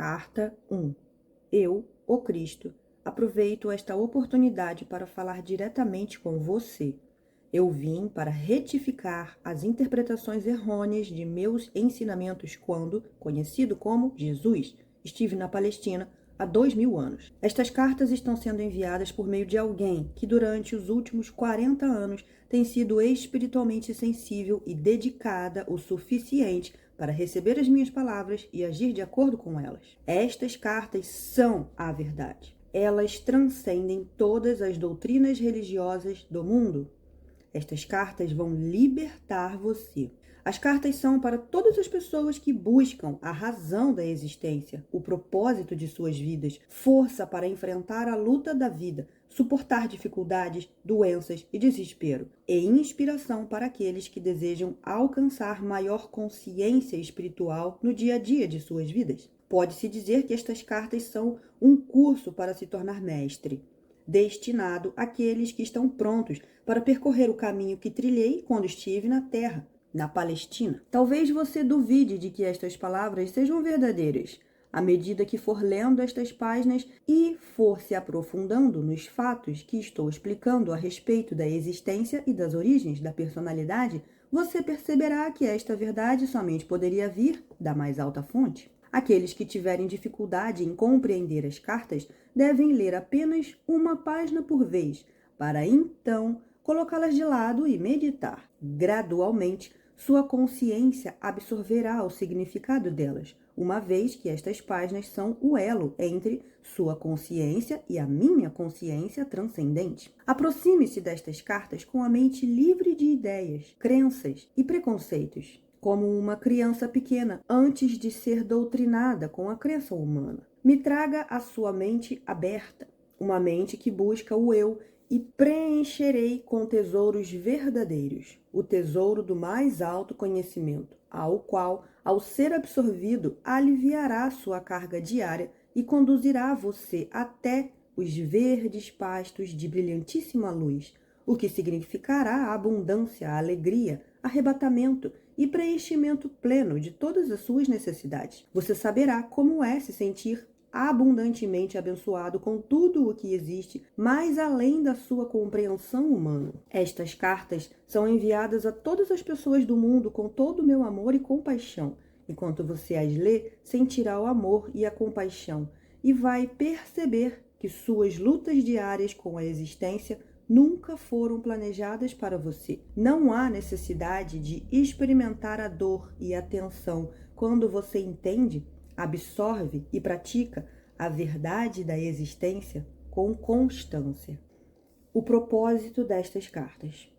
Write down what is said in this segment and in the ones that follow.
Carta 1. Eu, o Cristo, aproveito esta oportunidade para falar diretamente com você. Eu vim para retificar as interpretações errôneas de meus ensinamentos quando, conhecido como Jesus, estive na Palestina há 2000 anos. Estas cartas estão sendo enviadas por meio de alguém que durante os últimos 40 anos tem sido espiritualmente sensível e dedicada o suficiente para receber as minhas palavras e agir de acordo com elas. Estas cartas são a verdade. Elas transcendem todas as doutrinas religiosas do mundo. Estas cartas vão libertar você. As cartas são para todas as pessoas que buscam a razão da existência, o propósito de suas vidas, força para enfrentar a luta da vida, suportar dificuldades, doenças e desespero, e inspiração para aqueles que desejam alcançar maior consciência espiritual no dia a dia de suas vidas. Pode-se dizer que estas cartas são um curso para se tornar mestre, destinado àqueles que estão prontos para percorrer o caminho que trilhei quando estive na Terra, na Palestina. Talvez você duvide de que estas palavras sejam verdadeiras. À medida que for lendo estas páginas e for se aprofundando nos fatos que estou explicando a respeito da existência e das origens da personalidade, você perceberá que esta verdade somente poderia vir da mais alta fonte. Aqueles que tiverem dificuldade em compreender as cartas devem ler apenas uma página por vez, para então colocá-las de lado e meditar. Gradualmente, sua consciência absorverá o significado delas, uma vez que estas páginas são o elo entre sua consciência e a minha consciência transcendente. Aproxime-se destas cartas com a mente livre de ideias, crenças e preconceitos, como uma criança pequena antes de ser doutrinada com a crença humana. Me traga a sua mente aberta, uma mente que busca o eu, e preencherei com tesouros verdadeiros, o tesouro do mais alto conhecimento, ao qual, ao ser absorvido, aliviará sua carga diária e conduzirá você até os verdes pastos de brilhantíssima luz, o que significará abundância, alegria, arrebatamento e preenchimento pleno de todas as suas necessidades. Você saberá como é se sentir abundantemente abençoado com tudo o que existe, mais além da sua compreensão humana. Estas cartas são enviadas a todas as pessoas do mundo com todo o meu amor e compaixão. Enquanto você as lê, sentirá o amor e a compaixão e vai perceber que suas lutas diárias com a existência nunca foram planejadas para você. Não há necessidade de experimentar a dor e a tensão quando você entende, absorve e pratica a verdade da existência com constância. O propósito destas cartas.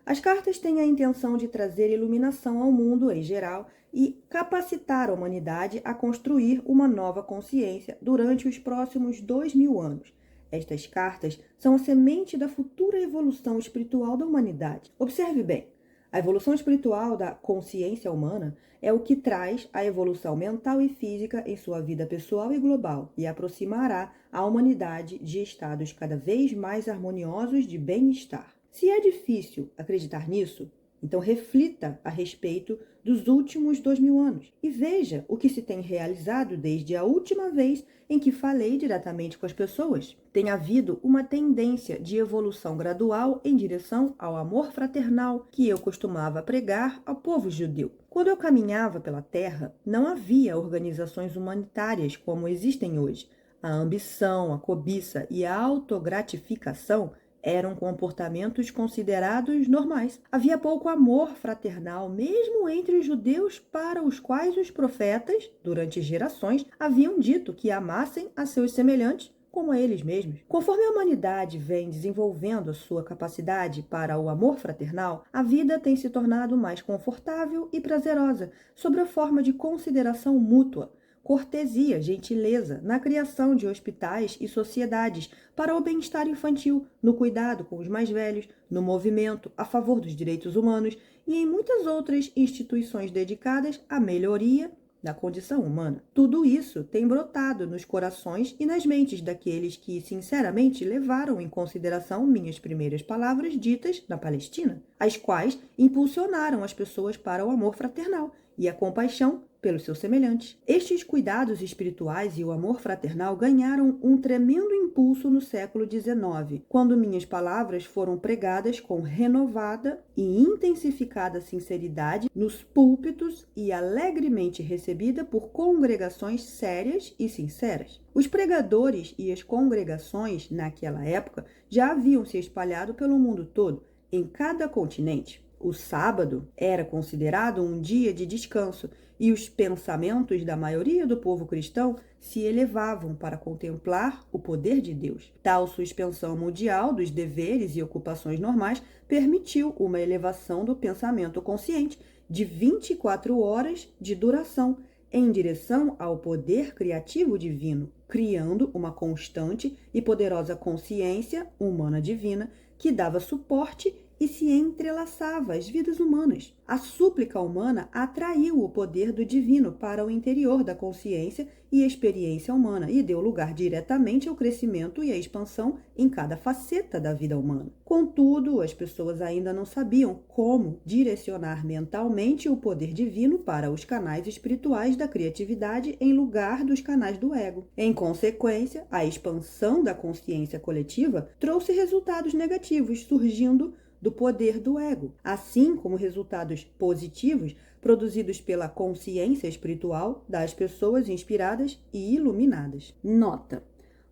As cartas têm a intenção de trazer iluminação ao mundo em geral e capacitar a humanidade a construir uma nova consciência durante os próximos 2000 anos. Estas cartas são a semente da futura evolução espiritual da humanidade. Observe bem, a evolução espiritual da consciência humana é o que traz a evolução mental e física em sua vida pessoal e global e aproximará a humanidade de estados cada vez mais harmoniosos de bem-estar. Se é difícil acreditar nisso, então reflita a respeito dos últimos 2000 anos e veja o que se tem realizado desde a última vez em que falei diretamente com as pessoas. Tem havido uma tendência de evolução gradual em direção ao amor fraternal que eu costumava pregar ao povo judeu. Quando eu caminhava pela terra, não havia organizações humanitárias como existem hoje. A ambição, a cobiça e a autogratificação eram comportamentos considerados normais. Havia pouco amor fraternal, mesmo entre os judeus para os quais os profetas, durante gerações, haviam dito que amassem a seus semelhantes como a eles mesmos. Conforme a humanidade vem desenvolvendo a sua capacidade para o amor fraternal, a vida tem se tornado mais confortável e prazerosa, sob a forma de consideração mútua, cortesia, gentileza, na criação de hospitais e sociedades para o bem-estar infantil, no cuidado com os mais velhos, no movimento a favor dos direitos humanos e em muitas outras instituições dedicadas à melhoria da condição humana. Tudo isso tem brotado nos corações e nas mentes daqueles que, sinceramente, levaram em consideração minhas primeiras palavras ditas na Palestina, as quais impulsionaram as pessoas para o amor fraternal e a compaixão pelos seus semelhantes. Estes cuidados espirituais e o amor fraternal ganharam um tremendo impulso no século XIX, quando minhas palavras foram pregadas com renovada e intensificada sinceridade nos púlpitos e alegremente recebida por congregações sérias e sinceras. Os pregadores e as congregações, naquela época, já haviam se espalhado pelo mundo todo, em cada continente. O sábado era considerado um dia de descanso e os pensamentos da maioria do povo cristão se elevavam para contemplar o poder de Deus. Tal suspensão mundial dos deveres e ocupações normais permitiu uma elevação do pensamento consciente de 24 horas de duração em direção ao poder criativo divino, criando uma constante e poderosa consciência humana divina que dava suporte e se entrelaçava às vidas humanas. A súplica humana atraiu o poder do divino para o interior da consciência e experiência humana e deu lugar diretamente ao crescimento e à expansão em cada faceta da vida humana. Contudo, as pessoas ainda não sabiam como direcionar mentalmente o poder divino para os canais espirituais da criatividade em lugar dos canais do ego. Em consequência, a expansão da consciência coletiva trouxe resultados negativos, surgindo do poder do ego, assim como resultados positivos produzidos pela consciência espiritual das pessoas inspiradas e iluminadas. Nota: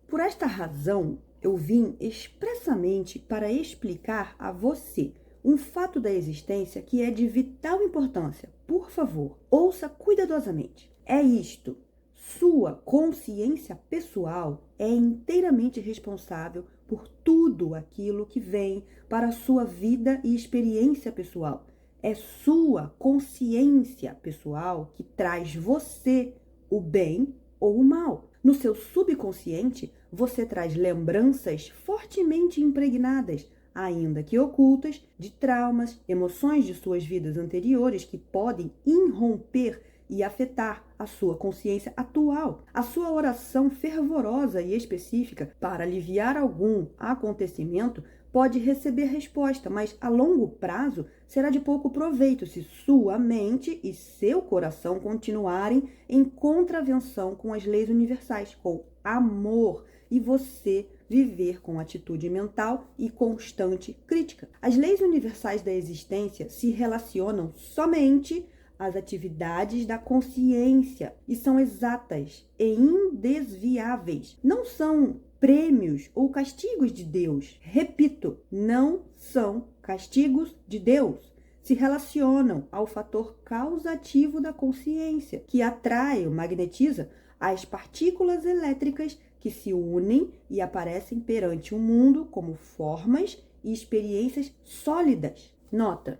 por esta razão, eu vim expressamente para explicar a você um fato da existência que é de vital importância. Por favor, ouça cuidadosamente. É isto: sua consciência pessoal é inteiramente responsável por tudo aquilo que vem para a sua vida e experiência pessoal. É sua consciência pessoal que traz você o bem ou o mal. No seu subconsciente, você traz lembranças fortemente impregnadas, ainda que ocultas, de traumas, emoções de suas vidas anteriores que podem irromper e afetar a sua consciência atual. A sua oração fervorosa e específica para aliviar algum acontecimento pode receber resposta, mas a longo prazo será de pouco proveito se sua mente e seu coração continuarem em contravenção com as leis universais, com amor, e você viver com atitude mental e constante crítica. As leis universais da existência se relacionam somente às atividades da consciência e são exatas e indesviáveis. Não são prêmios ou castigos de Deus. Repito, não são castigos de Deus. Se relacionam ao fator causativo da consciência, que atrai ou magnetiza as partículas elétricas que se unem e aparecem perante o mundo como formas e experiências sólidas. Nota: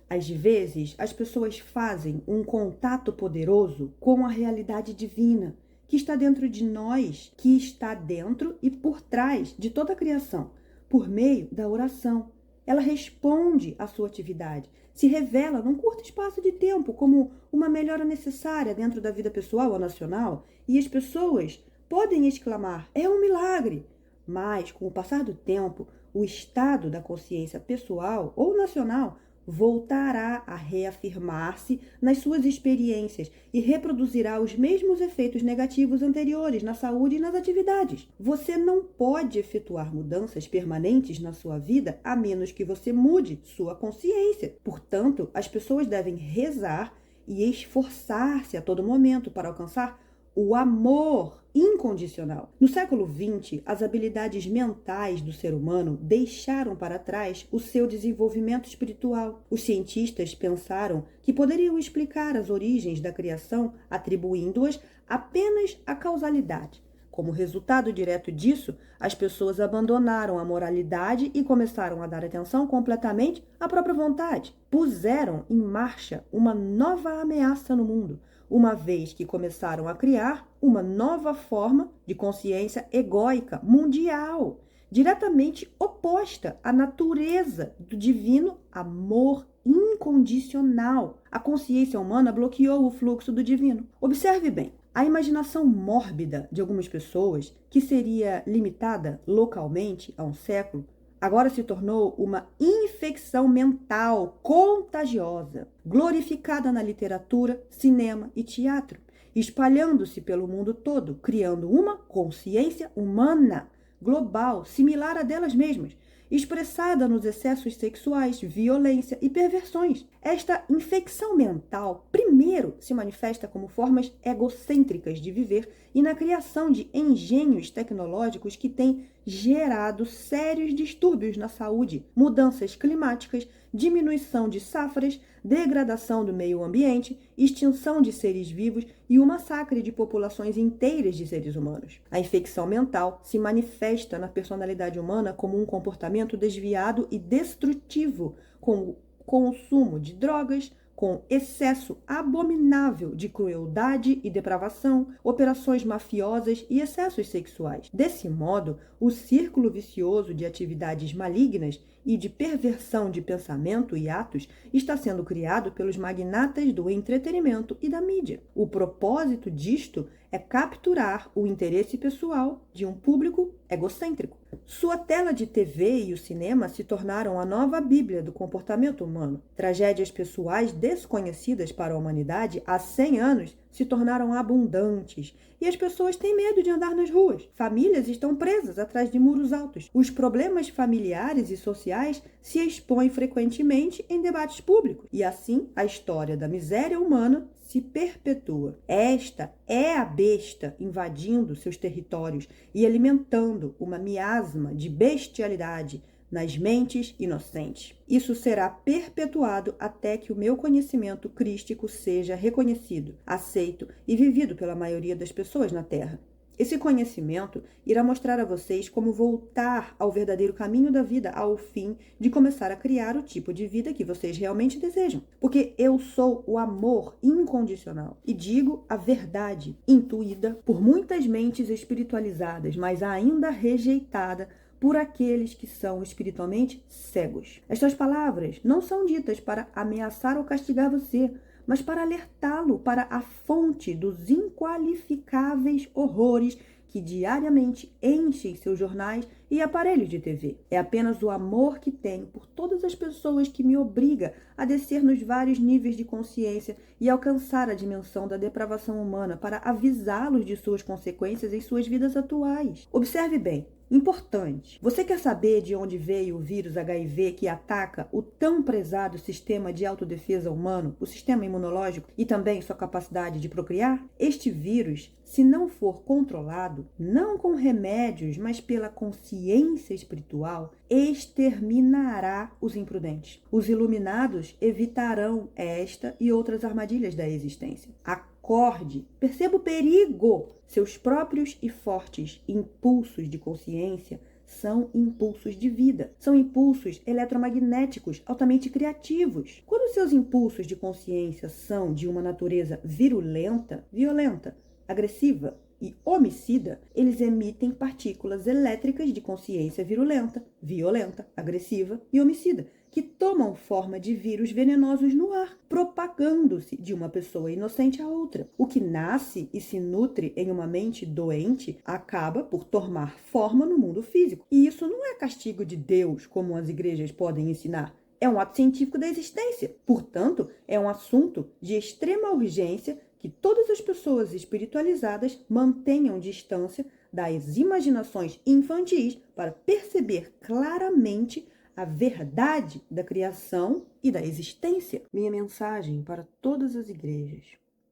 às vezes, as pessoas fazem um contato poderoso com a realidade divina, que está dentro de nós, que está dentro e por trás de toda a criação, por meio da oração. Ela responde à sua atividade, se revela num curto espaço de tempo como uma melhora necessária dentro da vida pessoal ou nacional, e as pessoas podem exclamar: é um milagre! Mas, com o passar do tempo, o estado da consciência pessoal ou nacional voltará a reafirmar-se nas suas experiências e reproduzirá os mesmos efeitos negativos anteriores na saúde e nas atividades. Você não pode efetuar mudanças permanentes na sua vida a menos que você mude sua consciência. Portanto, as pessoas devem rezar e esforçar-se a todo momento para alcançar o amor incondicional. No século XX, as habilidades mentais do ser humano deixaram para trás o seu desenvolvimento espiritual. Os cientistas pensaram que poderiam explicar as origens da criação atribuindo-as apenas à causalidade. Como resultado direto disso, as pessoas abandonaram a moralidade e começaram a dar atenção completamente à própria vontade. Puseram em marcha uma nova ameaça no mundo, uma vez que começaram a criar uma nova forma de consciência egóica mundial, diretamente oposta à natureza do divino amor incondicional. A consciência humana bloqueou o fluxo do divino. Observe bem, a imaginação mórbida de algumas pessoas, que seria limitada localmente a um século, agora se tornou uma infecção mental contagiosa, glorificada na literatura, cinema e teatro, espalhando-se pelo mundo todo, criando uma consciência humana global, similar à delas mesmas, expressada nos excessos sexuais, violência e perversões. Esta infecção mental, primeiro, se manifesta como formas egocêntricas de viver e na criação de engenhos tecnológicos que têm gerado sérios distúrbios na saúde, mudanças climáticas, diminuição de safras, degradação do meio ambiente, extinção de seres vivos e o massacre de populações inteiras de seres humanos. A infecção mental se manifesta na personalidade humana como um comportamento desviado e destrutivo, com o consumo de drogas, com excesso abominável de crueldade e depravação, operações mafiosas e excessos sexuais. Desse modo, o círculo vicioso de atividades malignas e de perversão de pensamento e atos está sendo criado pelos magnatas do entretenimento e da mídia. O propósito disto é capturar o interesse pessoal de um público egocêntrico. Sua tela de TV e o cinema se tornaram a nova Bíblia do comportamento humano. Tragédias pessoais desconhecidas para a humanidade há 100 anos se tornaram abundantes e as pessoas têm medo de andar nas ruas. Famílias estão presas atrás de muros altos. Os problemas familiares e sociais se expõem frequentemente em debates públicos e assim a história da miséria humana se perpetua. Esta é a besta invadindo seus territórios e alimentando uma miasma de bestialidade nas mentes inocentes. Isso será perpetuado até que o meu conhecimento crístico seja reconhecido, aceito e vivido pela maioria das pessoas na Terra. Esse conhecimento irá mostrar a vocês como voltar ao verdadeiro caminho da vida, ao fim de começar a criar o tipo de vida que vocês realmente desejam. Porque eu sou o amor incondicional e digo a verdade, intuída por muitas mentes espiritualizadas, mas ainda rejeitada por aqueles que são espiritualmente cegos. Estas palavras não são ditas para ameaçar ou castigar você, mas para alertá-lo para a fonte dos inqualificáveis horrores que diariamente enchem seus jornais e aparelhos de TV. É apenas o amor que tenho por todas as pessoas que me obriga a descer nos vários níveis de consciência e alcançar a dimensão da depravação humana para avisá-los de suas consequências em suas vidas atuais. Observe bem. Importante. Você quer saber de onde veio o vírus HIV que ataca o tão prezado sistema de autodefesa humano, o sistema imunológico e também sua capacidade de procriar? Este vírus, se não for controlado, não com remédios, mas pela consciência espiritual, exterminará os imprudentes. Os iluminados evitarão esta e outras armadilhas da existência. Acorde, perceba o perigo. Seus próprios e fortes impulsos de consciência são impulsos de vida. São impulsos eletromagnéticos altamente criativos. Quando seus impulsos de consciência são de uma natureza virulenta, violenta, agressiva e homicida, eles emitem partículas elétricas de consciência virulenta, violenta, agressiva e homicida, que tomam forma de vírus venenosos no ar, propagando-se de uma pessoa inocente a outra. O que nasce e se nutre em uma mente doente acaba por tomar forma no mundo físico. E isso não é castigo de Deus, como as igrejas podem ensinar. É um ato científico da existência. Portanto, é um assunto de extrema urgência que todas as pessoas espiritualizadas mantenham distância das imaginações infantis para perceber claramente a verdade da criação e da existência. Minha mensagem para todas as igrejas.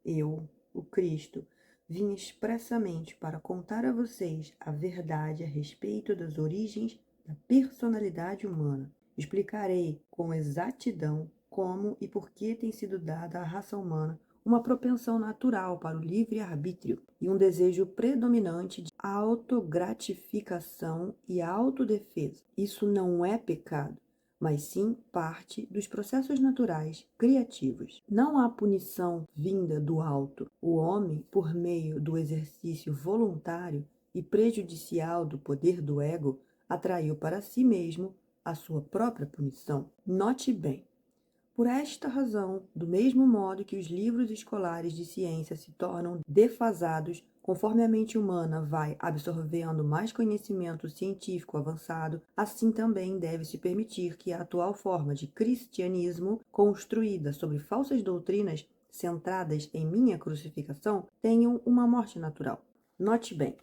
Eu, o Cristo, vim expressamente para contar a vocês a verdade a respeito das origens da personalidade humana. Explicarei com exatidão como e por que tem sido dada à raça humana uma propensão natural para o livre-arbítrio e um desejo predominante de autogratificação e autodefesa. Isso não é pecado, mas sim parte dos processos naturais criativos. Não há punição vinda do alto. O homem, por meio do exercício voluntário e prejudicial do poder do ego, atraiu para si mesmo a sua própria punição. Note bem. Por esta razão, do mesmo modo que os livros escolares de ciência se tornam defasados Conforme a mente humana vai absorvendo mais conhecimento científico avançado, assim também deve-se permitir que a atual forma de cristianismo, construída sobre falsas doutrinas centradas em minha crucificação, tenham uma morte natural. Note bem,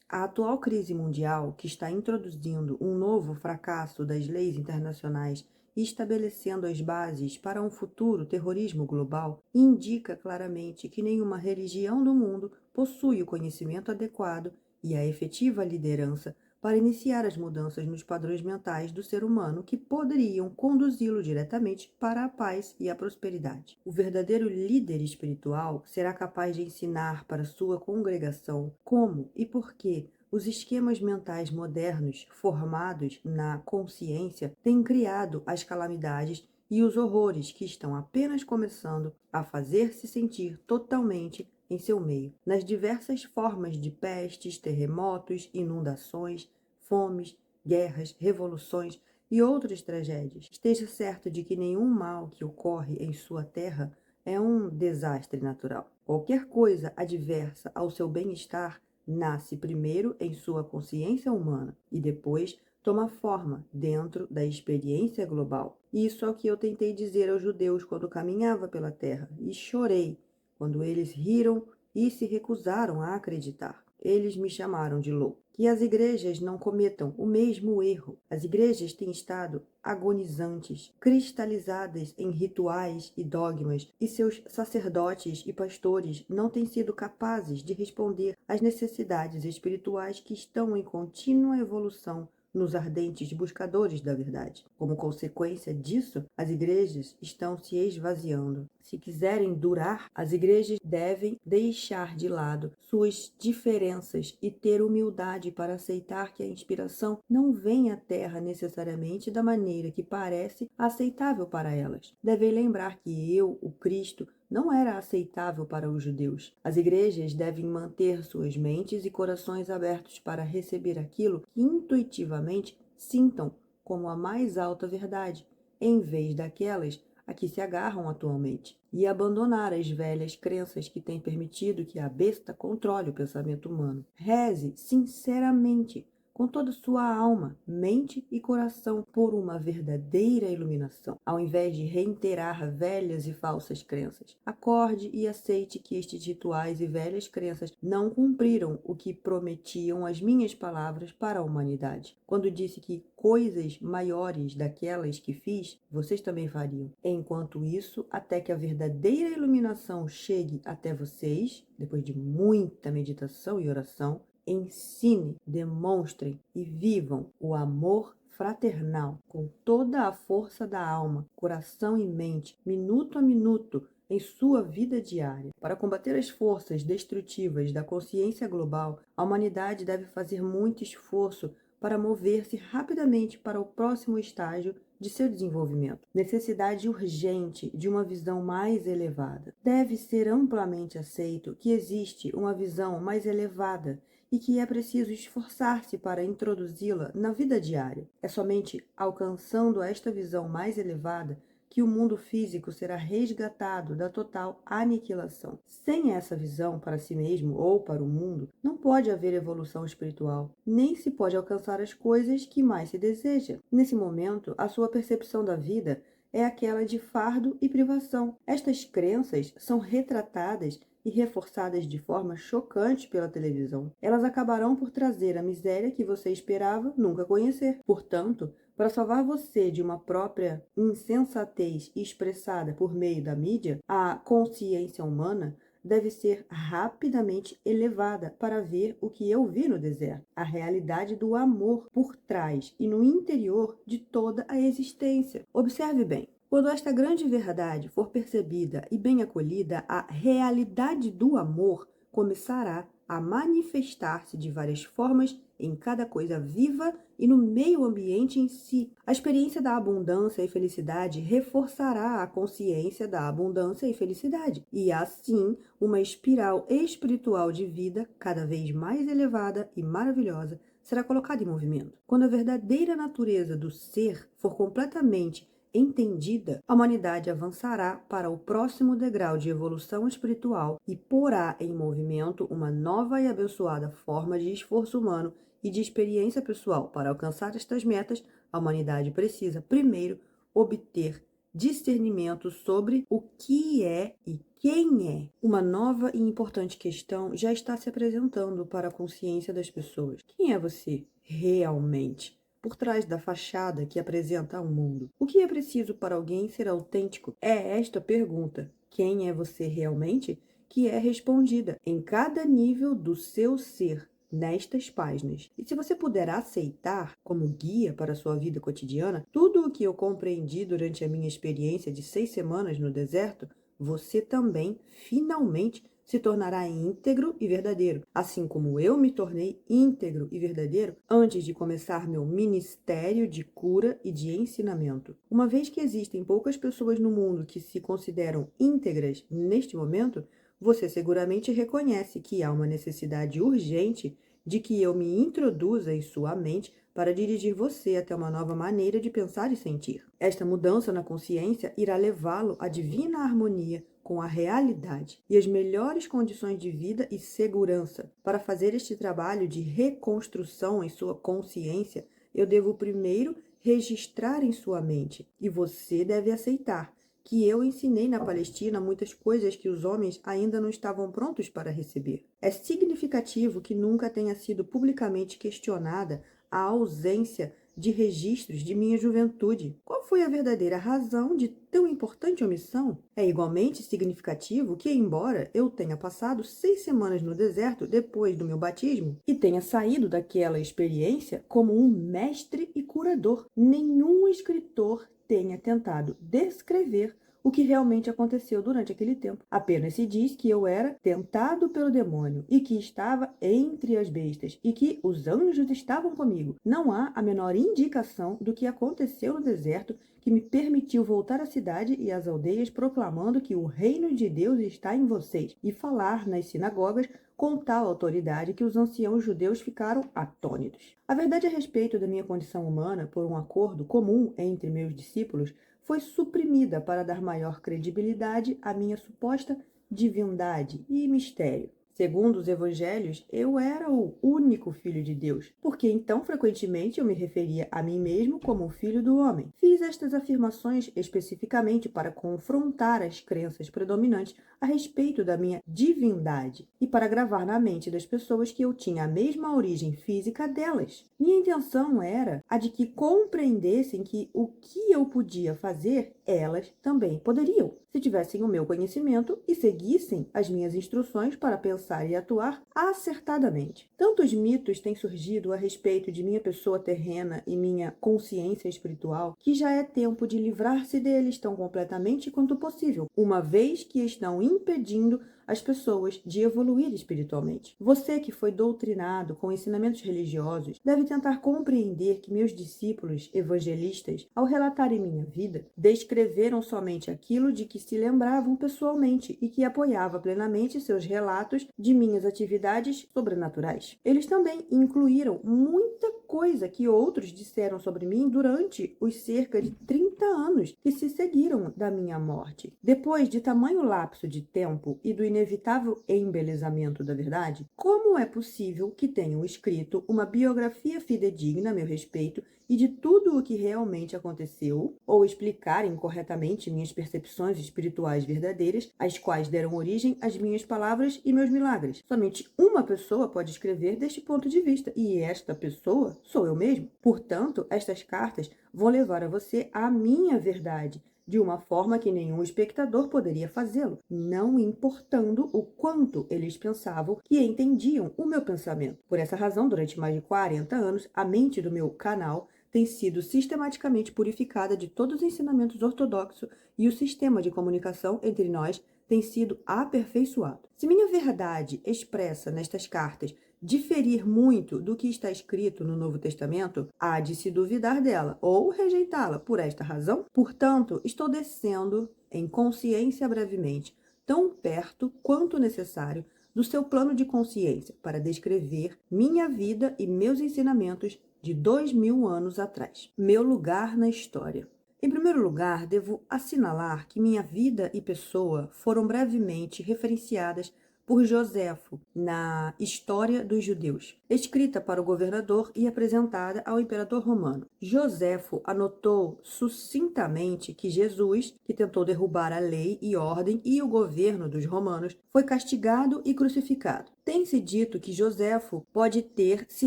a atual crise mundial, que está introduzindo um novo fracasso das leis internacionais e estabelecendo as bases para um futuro terrorismo global, indica claramente que nenhuma religião do mundo possui o conhecimento adequado e a efetiva liderança para iniciar as mudanças nos padrões mentais do ser humano que poderiam conduzi-lo diretamente para a paz e a prosperidade. O verdadeiro líder espiritual será capaz de ensinar para sua congregação como e por que os esquemas mentais modernos, formados na consciência, têm criado as calamidades e os horrores que estão apenas começando a fazer-se sentir totalmente em seu meio, nas diversas formas de pestes, terremotos, inundações, fomes, guerras, revoluções e outras tragédias. Esteja certo de que nenhum mal que ocorre em sua terra é um desastre natural. Qualquer coisa adversa ao seu bem-estar nasce primeiro em sua consciência humana e depois toma forma dentro da experiência global. Isso é o que eu tentei dizer aos judeus quando caminhava pela terra e chorei quando eles riram e se recusaram a acreditar. Eles me chamaram de louco. Que as igrejas não cometam o mesmo erro. As igrejas têm estado agonizantes, cristalizadas em rituais e dogmas, e seus sacerdotes e pastores não têm sido capazes de responder às necessidades espirituais que estão em contínua evolução nos ardentes buscadores da verdade. Como consequência disso, as igrejas estão se esvaziando. Se quiserem durar, as igrejas devem deixar de lado suas diferenças e ter humildade para aceitar que a inspiração não vem à Terra necessariamente da maneira que parece aceitável para elas. Devem lembrar que eu, o Cristo, não era aceitável para os judeus. As igrejas devem manter suas mentes e corações abertos para receber aquilo que intuitivamente sintam como a mais alta verdade, em vez daquelas a que se agarram atualmente, e abandonar as velhas crenças que têm permitido que a besta controle o pensamento humano. Reze sinceramente, com toda sua alma, mente e coração, por uma verdadeira iluminação, ao invés de reiterar velhas e falsas crenças. Acorde e aceite que estes rituais e velhas crenças não cumpriram o que prometiam as minhas palavras para a humanidade. Quando disse que coisas maiores daquelas que fiz, vocês também fariam. Enquanto isso, até que a verdadeira iluminação chegue até vocês, depois de muita meditação e oração, ensine, demonstrem e vivam o amor fraternal com toda a força da alma, coração e mente, minuto a minuto, em sua vida diária. Para combater as forças destrutivas da consciência global, a humanidade deve fazer muito esforço para mover-se rapidamente para o próximo estágio de seu desenvolvimento. Necessidade urgente de uma visão mais elevada. Deve ser amplamente aceito que existe uma visão mais elevada e que é preciso esforçar-se para introduzi-la na vida diária. É somente alcançando esta visão mais elevada que o mundo físico será resgatado da total aniquilação. Sem essa visão para si mesmo ou para o mundo, não pode haver evolução espiritual, nem se pode alcançar as coisas que mais se deseja. Nesse momento, a sua percepção da vida é aquela de fardo e privação. Estas crenças são retratadas e reforçadas de forma chocante pela televisão. Elas acabarão por trazer a miséria que você esperava nunca conhecer. Portanto, para salvar você de uma própria insensatez expressada por meio da mídia, a consciência humana deve ser rapidamente elevada para ver o que eu vi no deserto, a realidade do amor por trás e no interior de toda a existência. Observe bem. Quando esta grande verdade for percebida e bem acolhida, a realidade do amor começará a manifestar-se de várias formas em cada coisa viva e no meio ambiente em si. A experiência da abundância e felicidade reforçará a consciência da abundância e felicidade, e assim uma espiral espiritual de vida cada vez mais elevada e maravilhosa será colocada em movimento. Quando a verdadeira natureza do ser for completamente entendida, a humanidade avançará para o próximo degrau de evolução espiritual e porá em movimento uma nova e abençoada forma de esforço humano e de experiência pessoal. Para alcançar estas metas, a humanidade precisa, primeiro, obter discernimento sobre o que é e quem é. Uma nova e importante questão já está se apresentando para a consciência das pessoas. Quem é você realmente? Por trás da fachada que apresenta ao mundo. O que é preciso para alguém ser autêntico? É esta pergunta: quem é você realmente? Que é respondida em cada nível do seu ser nestas páginas. E se você puder aceitar como guia para a sua vida cotidiana tudo o que eu compreendi durante a minha experiência de 6 semanas no deserto, você também, finalmente, se tornará íntegro e verdadeiro, assim como eu me tornei íntegro e verdadeiro antes de começar meu ministério de cura e de ensinamento. Uma vez que existem poucas pessoas no mundo que se consideram íntegras neste momento, você seguramente reconhece que há uma necessidade urgente de que eu me introduza em sua mente para dirigir você até uma nova maneira de pensar e sentir. Esta mudança na consciência irá levá-lo à divina harmonia com a realidade e as melhores condições de vida e segurança. Para fazer este trabalho de reconstrução em sua consciência, eu devo primeiro registrar em sua mente, e você deve aceitar que eu ensinei na Palestina muitas coisas que os homens ainda não estavam prontos para receber. É significativo que nunca tenha sido publicamente questionada a ausência de registros de minha juventude. Qual foi a verdadeira razão de tão importante omissão? É igualmente significativo que, embora eu tenha passado 6 semanas no deserto depois do meu batismo e tenha saído daquela experiência como um mestre e curador, nenhum escritor tenha tentado descrever o que realmente aconteceu durante aquele tempo. Apenas se diz que eu era tentado pelo demônio e que estava entre as bestas e que os anjos estavam comigo. Não há a menor indicação do que aconteceu no deserto que me permitiu voltar à cidade e às aldeias proclamando que o reino de Deus está em vocês e falar nas sinagogas com tal autoridade que os anciãos judeus ficaram atônitos. A verdade a respeito da minha condição humana, por um acordo comum entre meus discípulos, foi suprimida para dar maior credibilidade à minha suposta divindade e mistério. Segundo os evangelhos, eu era o único filho de Deus, porque então frequentemente eu me referia a mim mesmo como o filho do homem. Fiz estas afirmações especificamente para confrontar as crenças predominantes a respeito da minha divindade e para gravar na mente das pessoas que eu tinha a mesma origem física delas. Minha intenção era a de que compreendessem que o que eu podia fazer, elas também poderiam, se tivessem o meu conhecimento e seguissem as minhas instruções para pensar e atuar acertadamente. Tantos mitos têm surgido a respeito de minha pessoa terrena e minha consciência espiritual que já é tempo de livrar-se deles tão completamente quanto possível, uma vez que estão impedindo as pessoas de evoluir espiritualmente. Você que foi doutrinado com ensinamentos religiosos deve tentar compreender que meus discípulos evangelistas, ao relatarem minha vida, descreveram somente aquilo de que se lembravam pessoalmente e que apoiava plenamente seus relatos de minhas atividades sobrenaturais. Eles também incluíram muita coisa que outros disseram sobre mim durante os cerca de 30 anos que se seguiram da minha morte. Depois de tamanho lapso de tempo e do inevitável embelezamento da verdade, como é possível que tenham escrito uma biografia fidedigna a meu respeito e de tudo o que realmente aconteceu, ou explicarem corretamente minhas percepções espirituais verdadeiras, as quais deram origem às minhas palavras e meus milagres? Somente uma pessoa pode escrever deste ponto de vista, e esta pessoa sou eu mesmo. Portanto, estas cartas vão levar a você a minha verdade, de uma forma que nenhum espectador poderia fazê-lo, não importando o quanto eles pensavam que entendiam o meu pensamento. Por essa razão, durante mais de 40 anos, a mente do meu canal tem sido sistematicamente purificada de todos os ensinamentos ortodoxos e o sistema de comunicação entre nós tem sido aperfeiçoado. Se minha verdade expressa nestas cartas diferir muito do que está escrito no Novo Testamento, há de se duvidar dela ou rejeitá-la por esta razão. Portanto, estou descendo em consciência brevemente, tão perto quanto necessário do seu plano de consciência para descrever minha vida e meus ensinamentos de 2000 anos atrás. Meu lugar na história. Em primeiro lugar, devo assinalar que minha vida e pessoa foram brevemente referenciadas por Joséfo na História dos Judeus, escrita para o governador e apresentada ao imperador romano. Joséfo anotou sucintamente que Jesus, que tentou derrubar a lei e ordem e o governo dos romanos, foi castigado e crucificado. Tem-se dito que Joséfo pode ter se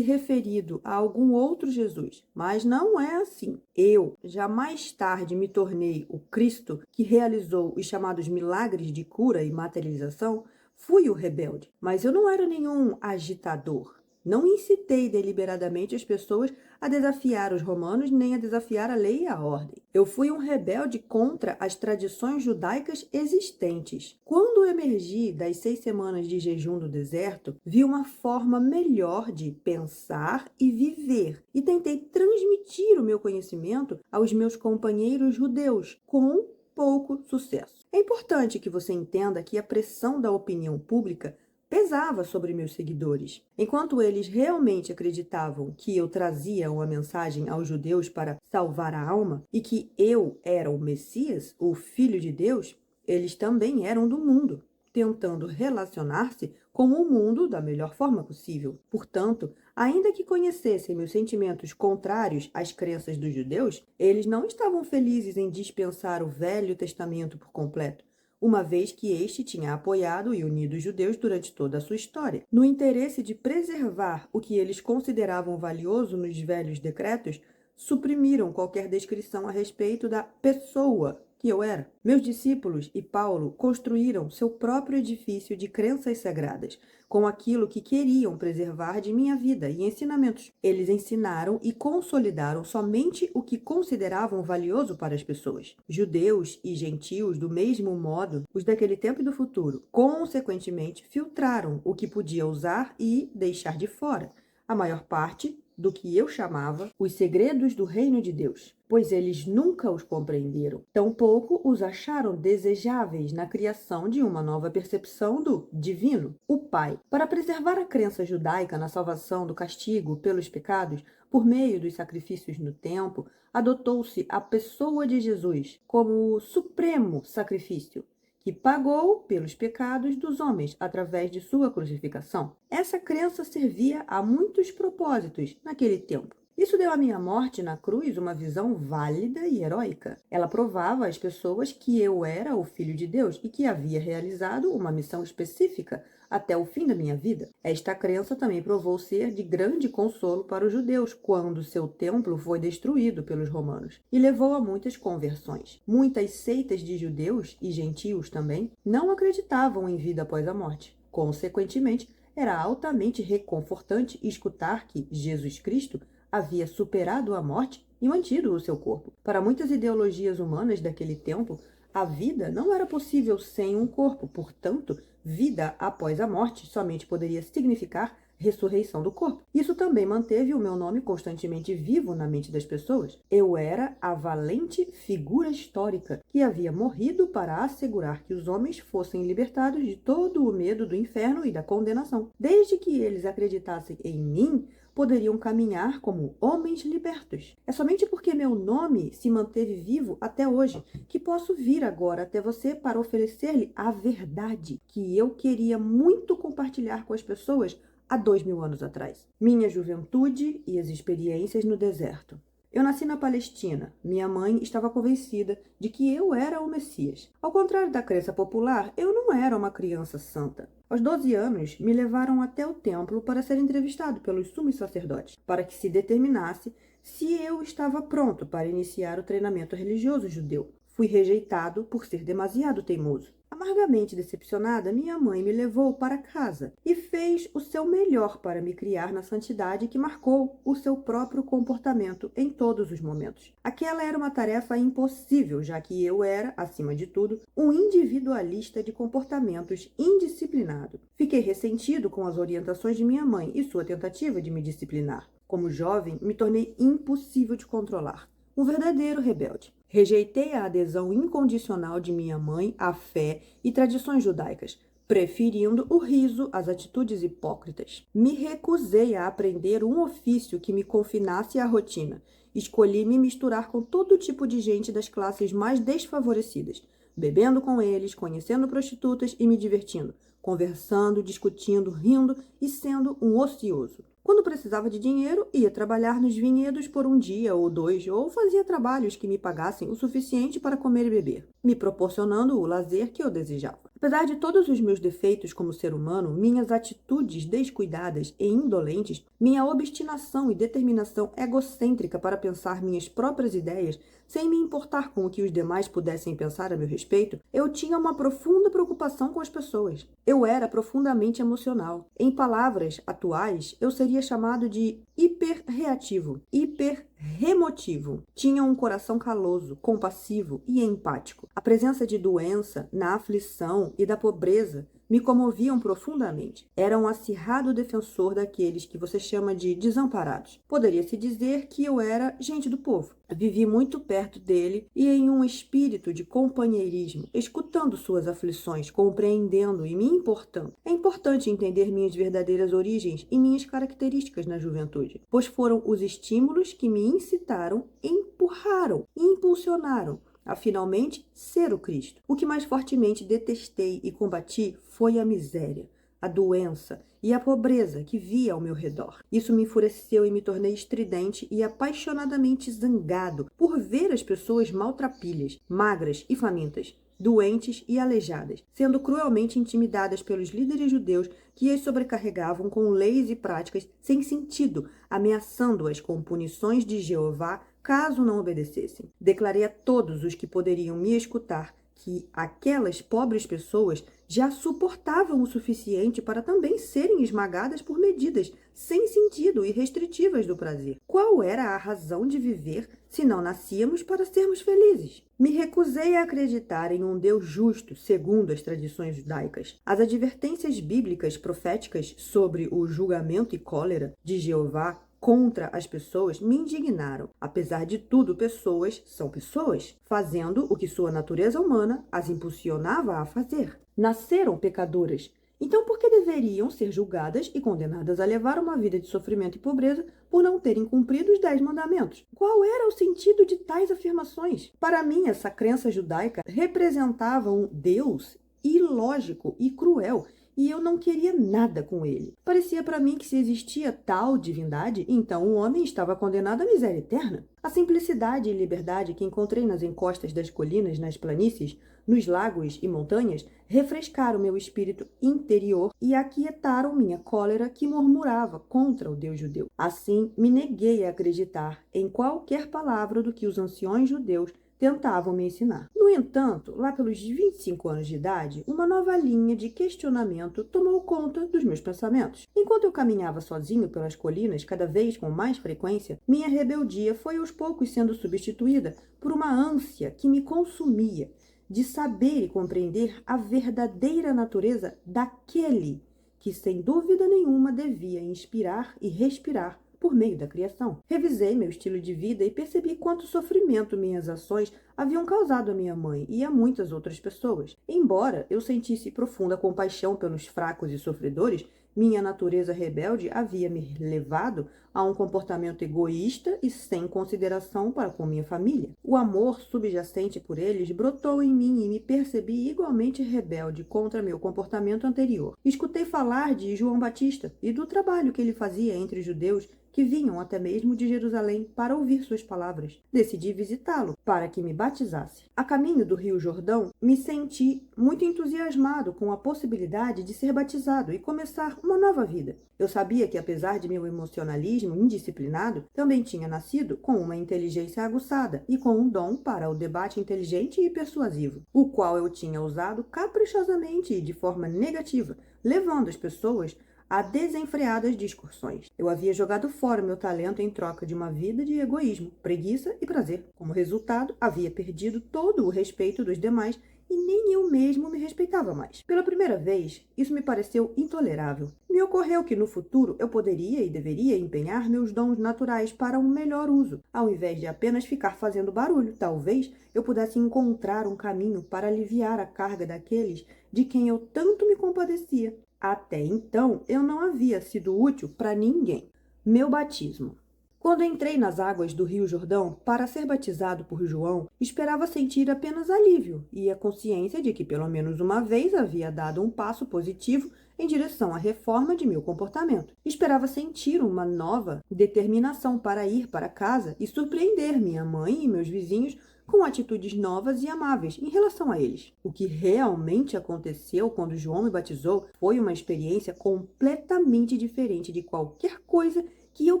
referido a algum outro Jesus, mas não é assim. Eu, já mais tarde, me tornei o Cristo que realizou os chamados milagres de cura e materialização. Fui o rebelde, mas eu não era nenhum agitador. Não incitei deliberadamente as pessoas a desafiar os romanos nem a desafiar a lei e a ordem. Eu fui um rebelde contra as tradições judaicas existentes. Quando emergi das 6 semanas de jejum do deserto, vi uma forma melhor de pensar e viver e tentei transmitir o meu conhecimento aos meus companheiros judeus com pouco sucesso. É importante que você entenda que a pressão da opinião pública pesava sobre meus seguidores. Enquanto eles realmente acreditavam que eu trazia uma mensagem aos judeus para salvar a alma e que eu era o Messias, o Filho de Deus, eles também eram do mundo, tentando relacionar-se com o mundo da melhor forma possível. Portanto, ainda que conhecessem meus sentimentos contrários às crenças dos judeus, eles não estavam felizes em dispensar o Velho Testamento por completo, uma vez que este tinha apoiado e unido os judeus durante toda a sua história. No interesse de preservar o que eles consideravam valioso nos velhos decretos, suprimiram qualquer descrição a respeito da pessoa que eu era. Meus discípulos e Paulo construíram seu próprio edifício de crenças sagradas, com aquilo que queriam preservar de minha vida e ensinamentos. Eles ensinaram e consolidaram somente o que consideravam valioso para as pessoas. Judeus e gentios, do mesmo modo, os daquele tempo e do futuro, consequentemente, filtraram o que podia usar e deixar de fora. A maior parte do que eu chamava os segredos do reino de Deus, pois eles nunca os compreenderam. Tampouco os acharam desejáveis na criação de uma nova percepção do divino, o Pai. Para preservar a crença judaica na salvação do castigo pelos pecados, por meio dos sacrifícios no templo, adotou-se a pessoa de Jesus como o supremo sacrifício, que pagou pelos pecados dos homens através de sua crucificação. Essa crença servia a muitos propósitos naquele tempo. Isso deu à minha morte na cruz uma visão válida e heróica. Ela provava às pessoas que eu era o Filho de Deus e que havia realizado uma missão específica até o fim da minha vida. Esta crença também provou ser de grande consolo para os judeus quando seu templo foi destruído pelos romanos e levou a muitas conversões. Muitas seitas de judeus e gentios também não acreditavam em vida após a morte. Consequentemente, era altamente reconfortante escutar que Jesus Cristo havia superado a morte e mantido o seu corpo. Para muitas ideologias humanas daquele tempo, a vida não era possível sem um corpo, portanto, vida após a morte somente poderia significar ressurreição do corpo. Isso também manteve o meu nome constantemente vivo na mente das pessoas. Eu era a valente figura histórica que havia morrido para assegurar que os homens fossem libertados de todo o medo do inferno e da condenação. Desde que eles acreditassem em mim, poderiam caminhar como homens libertos. É somente porque meu nome se manteve vivo até hoje que posso vir agora até você para oferecer-lhe a verdade que eu queria muito compartilhar com as pessoas há 2000 anos atrás. Minha juventude e as experiências no deserto. Eu nasci na Palestina. Minha mãe estava convencida de que eu era o Messias. Ao contrário da crença popular, eu não era uma criança santa. Aos 12 anos, me levaram até o templo para ser entrevistado pelos sumos sacerdotes, para que se determinasse se eu estava pronto para iniciar o treinamento religioso judeu. Fui rejeitado por ser demasiado teimoso. Amargamente decepcionada, minha mãe me levou para casa e fez o seu melhor para me criar na santidade que marcou o seu próprio comportamento em todos os momentos. Aquela era uma tarefa impossível, já que eu era, acima de tudo, um individualista de comportamentos indisciplinado. Fiquei ressentido com as orientações de minha mãe e sua tentativa de me disciplinar. Como jovem, me tornei impossível de controlar. Um verdadeiro rebelde. Rejeitei a adesão incondicional de minha mãe à fé e tradições judaicas. preferindo o riso às atitudes hipócritas. Me recusei a aprender um ofício que me confinasse à rotina. Escolhi me misturar com todo tipo de gente das classes mais desfavorecidas, bebendo com eles, conhecendo prostitutas e me divertindo, conversando, discutindo, rindo e sendo um ocioso. Quando precisava de dinheiro, ia trabalhar nos vinhedos por um dia ou dois, ou fazia trabalhos que me pagassem o suficiente para comer e beber, me proporcionando o lazer que eu desejava. Apesar de todos os meus defeitos como ser humano, minhas atitudes descuidadas e indolentes, minha obstinação e determinação egocêntrica para pensar minhas próprias ideias, sem me importar com o que os demais pudessem pensar a meu respeito, eu tinha uma profunda preocupação com as pessoas. Eu era profundamente emocional. Em palavras atuais, eu seria chamado de hiperreativo, hiperremotivo. Tinha um coração caloso, compassivo e empático. A presença de doença, na aflição e da pobreza me comoviam profundamente. Era um acirrado defensor daqueles que você chama de desamparados. Poderia-se dizer que eu era gente do povo. Vivi muito perto dele e em um espírito de companheirismo, escutando suas aflições, compreendendo e me importando. É importante entender minhas verdadeiras origens e minhas características na juventude, pois foram os estímulos que me incitaram, empurraram e impulsionaram a finalmente ser o Cristo. O que mais fortemente detestei e combati foi a miséria, a doença e a pobreza que via ao meu redor. Isso me enfureceu e me tornei estridente e apaixonadamente zangado por ver as pessoas maltrapilhas, magras e famintas, doentes e aleijadas, sendo cruelmente intimidadas pelos líderes judeus que as sobrecarregavam com leis e práticas sem sentido, ameaçando-as com punições de Jeová caso não obedecessem. Declarei a todos os que poderiam me escutar que aquelas pobres pessoas já suportavam o suficiente para também serem esmagadas por medidas sem sentido e restritivas do prazer. Qual era a razão de viver se não nascíamos para sermos felizes? Me recusei a acreditar em um Deus justo, segundo as tradições judaicas. As advertências bíblicas proféticas sobre o julgamento e cólera de Jeová contra as pessoas me indignaram. Apesar de tudo, pessoas são pessoas, fazendo o que sua natureza humana as impulsionava a fazer. Nasceram pecadoras. Então, por que deveriam ser julgadas e condenadas a levar uma vida de sofrimento e pobreza por não terem cumprido os 10 mandamentos? Qual era o sentido de tais afirmações? Para mim, essa crença judaica representava um Deus ilógico e cruel, e eu não queria nada com ele. Parecia para mim que se existia tal divindade, então o homem estava condenado à miséria eterna. A simplicidade e liberdade que encontrei nas encostas das colinas, nas planícies, nos lagos e montanhas, refrescaram meu espírito interior e aquietaram minha cólera que murmurava contra o Deus judeu. Assim, me neguei a acreditar em qualquer palavra do que os anciões judeus tentavam me ensinar. No entanto, lá pelos 25 anos de idade, uma nova linha de questionamento tomou conta dos meus pensamentos. Enquanto eu caminhava sozinho pelas colinas, cada vez com mais frequência, minha rebeldia foi aos poucos sendo substituída por uma ânsia que me consumia, de saber e compreender a verdadeira natureza daquele que, sem dúvida nenhuma, devia inspirar e respirar por meio da criação. Revisei meu estilo de vida e percebi quanto sofrimento minhas ações haviam causado a minha mãe e a muitas outras pessoas. Embora eu sentisse profunda compaixão pelos fracos e sofredores, minha natureza rebelde havia me levado a um comportamento egoísta e sem consideração para com minha família. O amor subjacente por eles brotou em mim e me percebi igualmente rebelde contra meu comportamento anterior. Escutei falar de João Batista e do trabalho que ele fazia entre os judeus que vinham até mesmo de Jerusalém para ouvir suas palavras. Decidi visitá-lo para que me batizasse. A caminho do Rio Jordão, me senti muito entusiasmado com a possibilidade de ser batizado e começar uma nova vida. Eu sabia que, apesar de meu emocionalismo indisciplinado, também tinha nascido com uma inteligência aguçada e com um dom para o debate inteligente e persuasivo, o qual eu tinha usado caprichosamente e de forma negativa, levando as pessoas a desenfreadas discussões. Eu havia jogado fora meu talento em troca de uma vida de egoísmo, preguiça e prazer. Como resultado, havia perdido todo o respeito dos demais e nem eu mesmo me respeitava mais. Pela primeira vez, isso me pareceu intolerável. Me ocorreu que no futuro eu poderia e deveria empenhar meus dons naturais para um melhor uso, ao invés de apenas ficar fazendo barulho. Talvez eu pudesse encontrar um caminho para aliviar a carga daqueles de quem eu tanto me compadecia. Até então, eu não havia sido útil para ninguém. Meu batismo. Quando entrei nas águas do Rio Jordão para ser batizado por João, esperava sentir apenas alívio e a consciência de que pelo menos uma vez havia dado um passo positivo em direção à reforma de meu comportamento. Esperava sentir uma nova determinação para ir para casa e surpreender minha mãe e meus vizinhos com atitudes novas e amáveis em relação a eles. O que realmente aconteceu quando João me batizou foi uma experiência completamente diferente de qualquer coisa que eu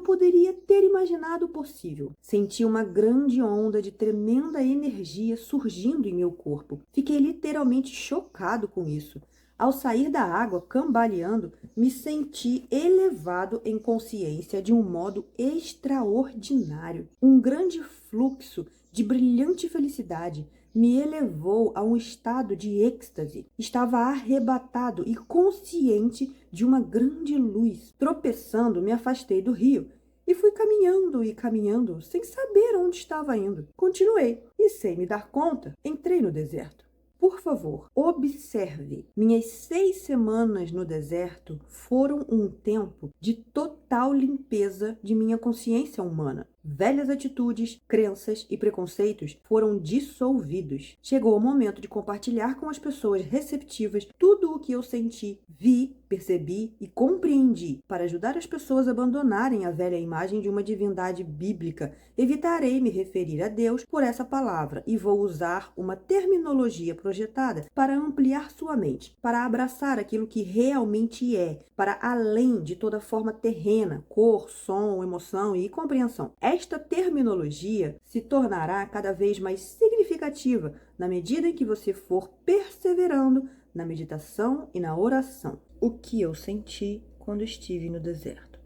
poderia ter imaginado possível. Senti uma grande onda de tremenda energia surgindo em meu corpo. Fiquei literalmente chocado com isso. Ao sair da água, cambaleando, me senti elevado em consciência de um modo extraordinário. Um grande fluxo de brilhante felicidade me elevou a um estado de êxtase. Estava arrebatado e consciente de uma grande luz. Tropeçando, me afastei do rio e fui caminhando e caminhando, sem saber onde estava indo. Continuei e, sem me dar conta, entrei no deserto. Por favor, observe. Minhas 6 semanas no deserto foram um tempo de total limpeza de minha consciência humana. Velhas atitudes, crenças e preconceitos foram dissolvidos. Chegou o momento de compartilhar com as pessoas receptivas tudo o que eu senti, vi, percebi e compreendi. Para ajudar as pessoas a abandonarem a velha imagem de uma divindade bíblica, evitarei me referir a Deus por essa palavra e vou usar uma terminologia projetada para ampliar sua mente, para abraçar aquilo que realmente é, para além de toda forma terrena, cor, som, emoção e compreensão. Esta terminologia se tornará cada vez mais significativa na medida em que você for perseverando na meditação e na oração. O que eu senti quando estive no deserto?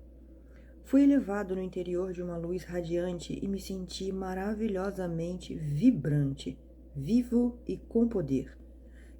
Fui elevado no interior de uma luz radiante e me senti maravilhosamente vibrante, vivo e com poder.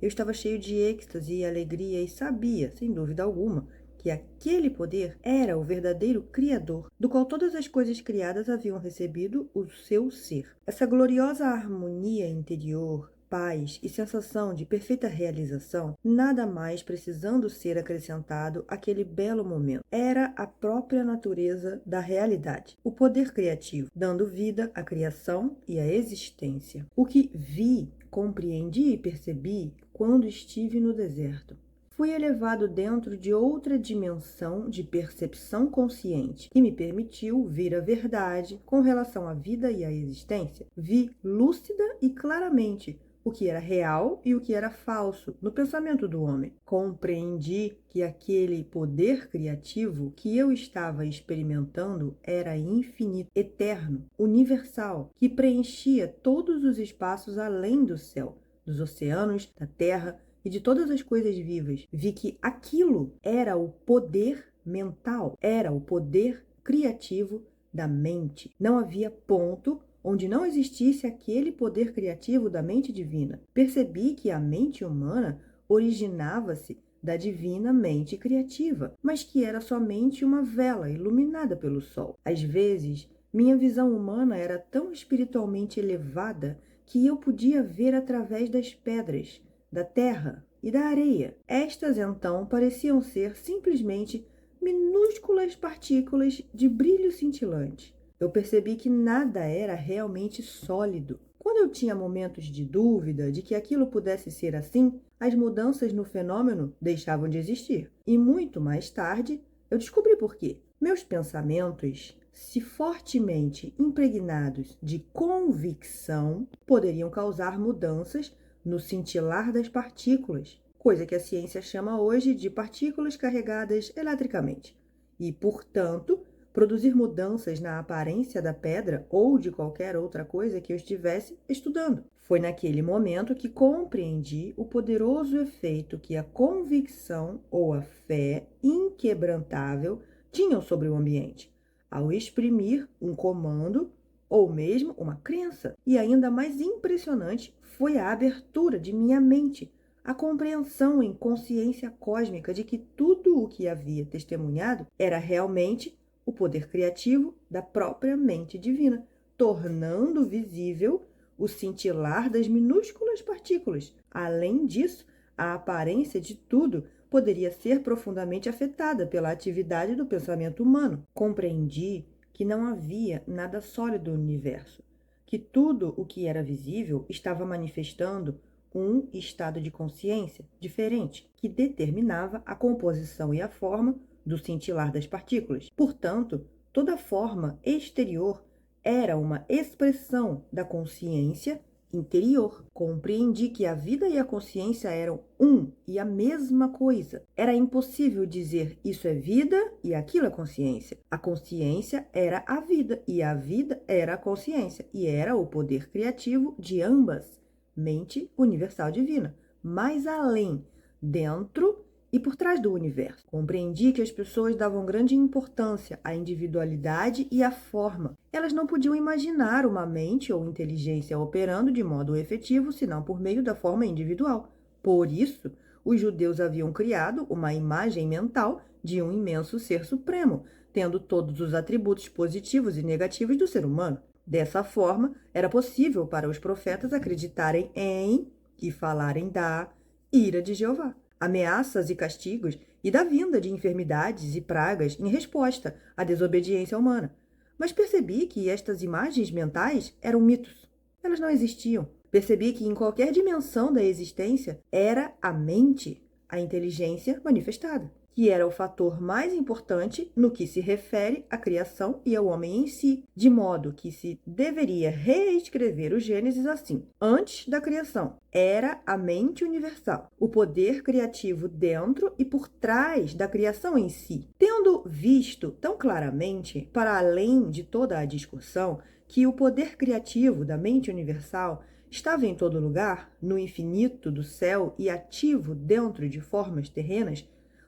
Eu estava cheio de êxtase e alegria e sabia, sem dúvida alguma, que aquele poder era o verdadeiro Criador, do qual todas as coisas criadas haviam recebido o seu ser. Essa gloriosa harmonia interior, paz e sensação de perfeita realização, nada mais precisando ser acrescentado àquele belo momento. Era a própria natureza da realidade, o poder criativo, dando vida à criação e à existência. O que vi, compreendi e percebi quando estive no deserto. Fui elevado dentro de outra dimensão de percepção consciente, que me permitiu ver a verdade com relação à vida e à existência. Vi lúcida e claramente o que era real e o que era falso no pensamento do homem. Compreendi que aquele poder criativo que eu estava experimentando era infinito, eterno, universal, que preenchia todos os espaços além do céu, dos oceanos, da terra e de todas as coisas vivas. Vi que aquilo era o poder mental, era o poder criativo da mente. Não havia ponto onde não existisse aquele poder criativo da mente divina. Percebi que a mente humana originava-se da divina mente criativa, mas que era somente uma vela iluminada pelo sol. Às vezes, minha visão humana era tão espiritualmente elevada que eu podia ver através das pedras, da terra e da areia. Estas, então, pareciam ser simplesmente minúsculas partículas de brilho cintilante. Eu percebi que nada era realmente sólido. Quando eu tinha momentos de dúvida de que aquilo pudesse ser assim, as mudanças no fenômeno deixavam de existir. E muito mais tarde, eu descobri por quê. Meus pensamentos, se fortemente impregnados de convicção, poderiam causar mudanças no cintilar das partículas, coisa que a ciência chama hoje de partículas carregadas eletricamente, e, portanto, produzir mudanças na aparência da pedra ou de qualquer outra coisa que eu estivesse estudando. Foi naquele momento que compreendi o poderoso efeito que a convicção ou a fé inquebrantável tinham sobre o ambiente, ao exprimir um comando ou mesmo uma crença. E ainda mais impressionante foi a abertura de minha mente, a compreensão em consciência cósmica de que tudo o que havia testemunhado era realmente o poder criativo da própria mente divina, tornando visível o cintilar das minúsculas partículas. Além disso, A aparência de tudo poderia ser profundamente afetada pela atividade do pensamento humano. Compreendi que não havia nada sólido no universo, que tudo o que era visível estava manifestando um estado de consciência diferente, que determinava a composição e a forma do cintilar das partículas. Portanto, toda forma exterior era uma expressão da consciência interior. Compreendi que a vida e a consciência eram um e a mesma coisa. Era impossível dizer isso é vida e aquilo é consciência. A consciência era a vida e a vida era a consciência e era o poder criativo de ambas, mente universal divina, mais além, dentro e por trás do universo. Compreendi que as pessoas davam grande importância à individualidade e à forma. Elas não podiam imaginar uma mente ou inteligência operando de modo efetivo, senão por meio da forma individual. Por isso, os judeus haviam criado uma imagem mental de um imenso ser supremo, tendo todos os atributos positivos e negativos do ser humano. Dessa forma, era possível para os profetas acreditarem em e falarem da ira de Jeová, ameaças e castigos e da vinda de enfermidades e pragas em resposta à desobediência humana. Mas percebi que estas imagens mentais eram mitos. Elas não existiam. Percebi que em qualquer dimensão da existência era a mente, a inteligência manifestada, que era o fator mais importante no que se refere à criação e ao homem em si, de modo que se deveria reescrever o Gênesis assim: antes da criação, era a mente universal, o poder criativo dentro e por trás da criação em si. Tendo visto tão claramente, para além de toda a discussão, que o poder criativo da mente universal estava em todo lugar, no infinito do céu e ativo dentro de formas terrenas,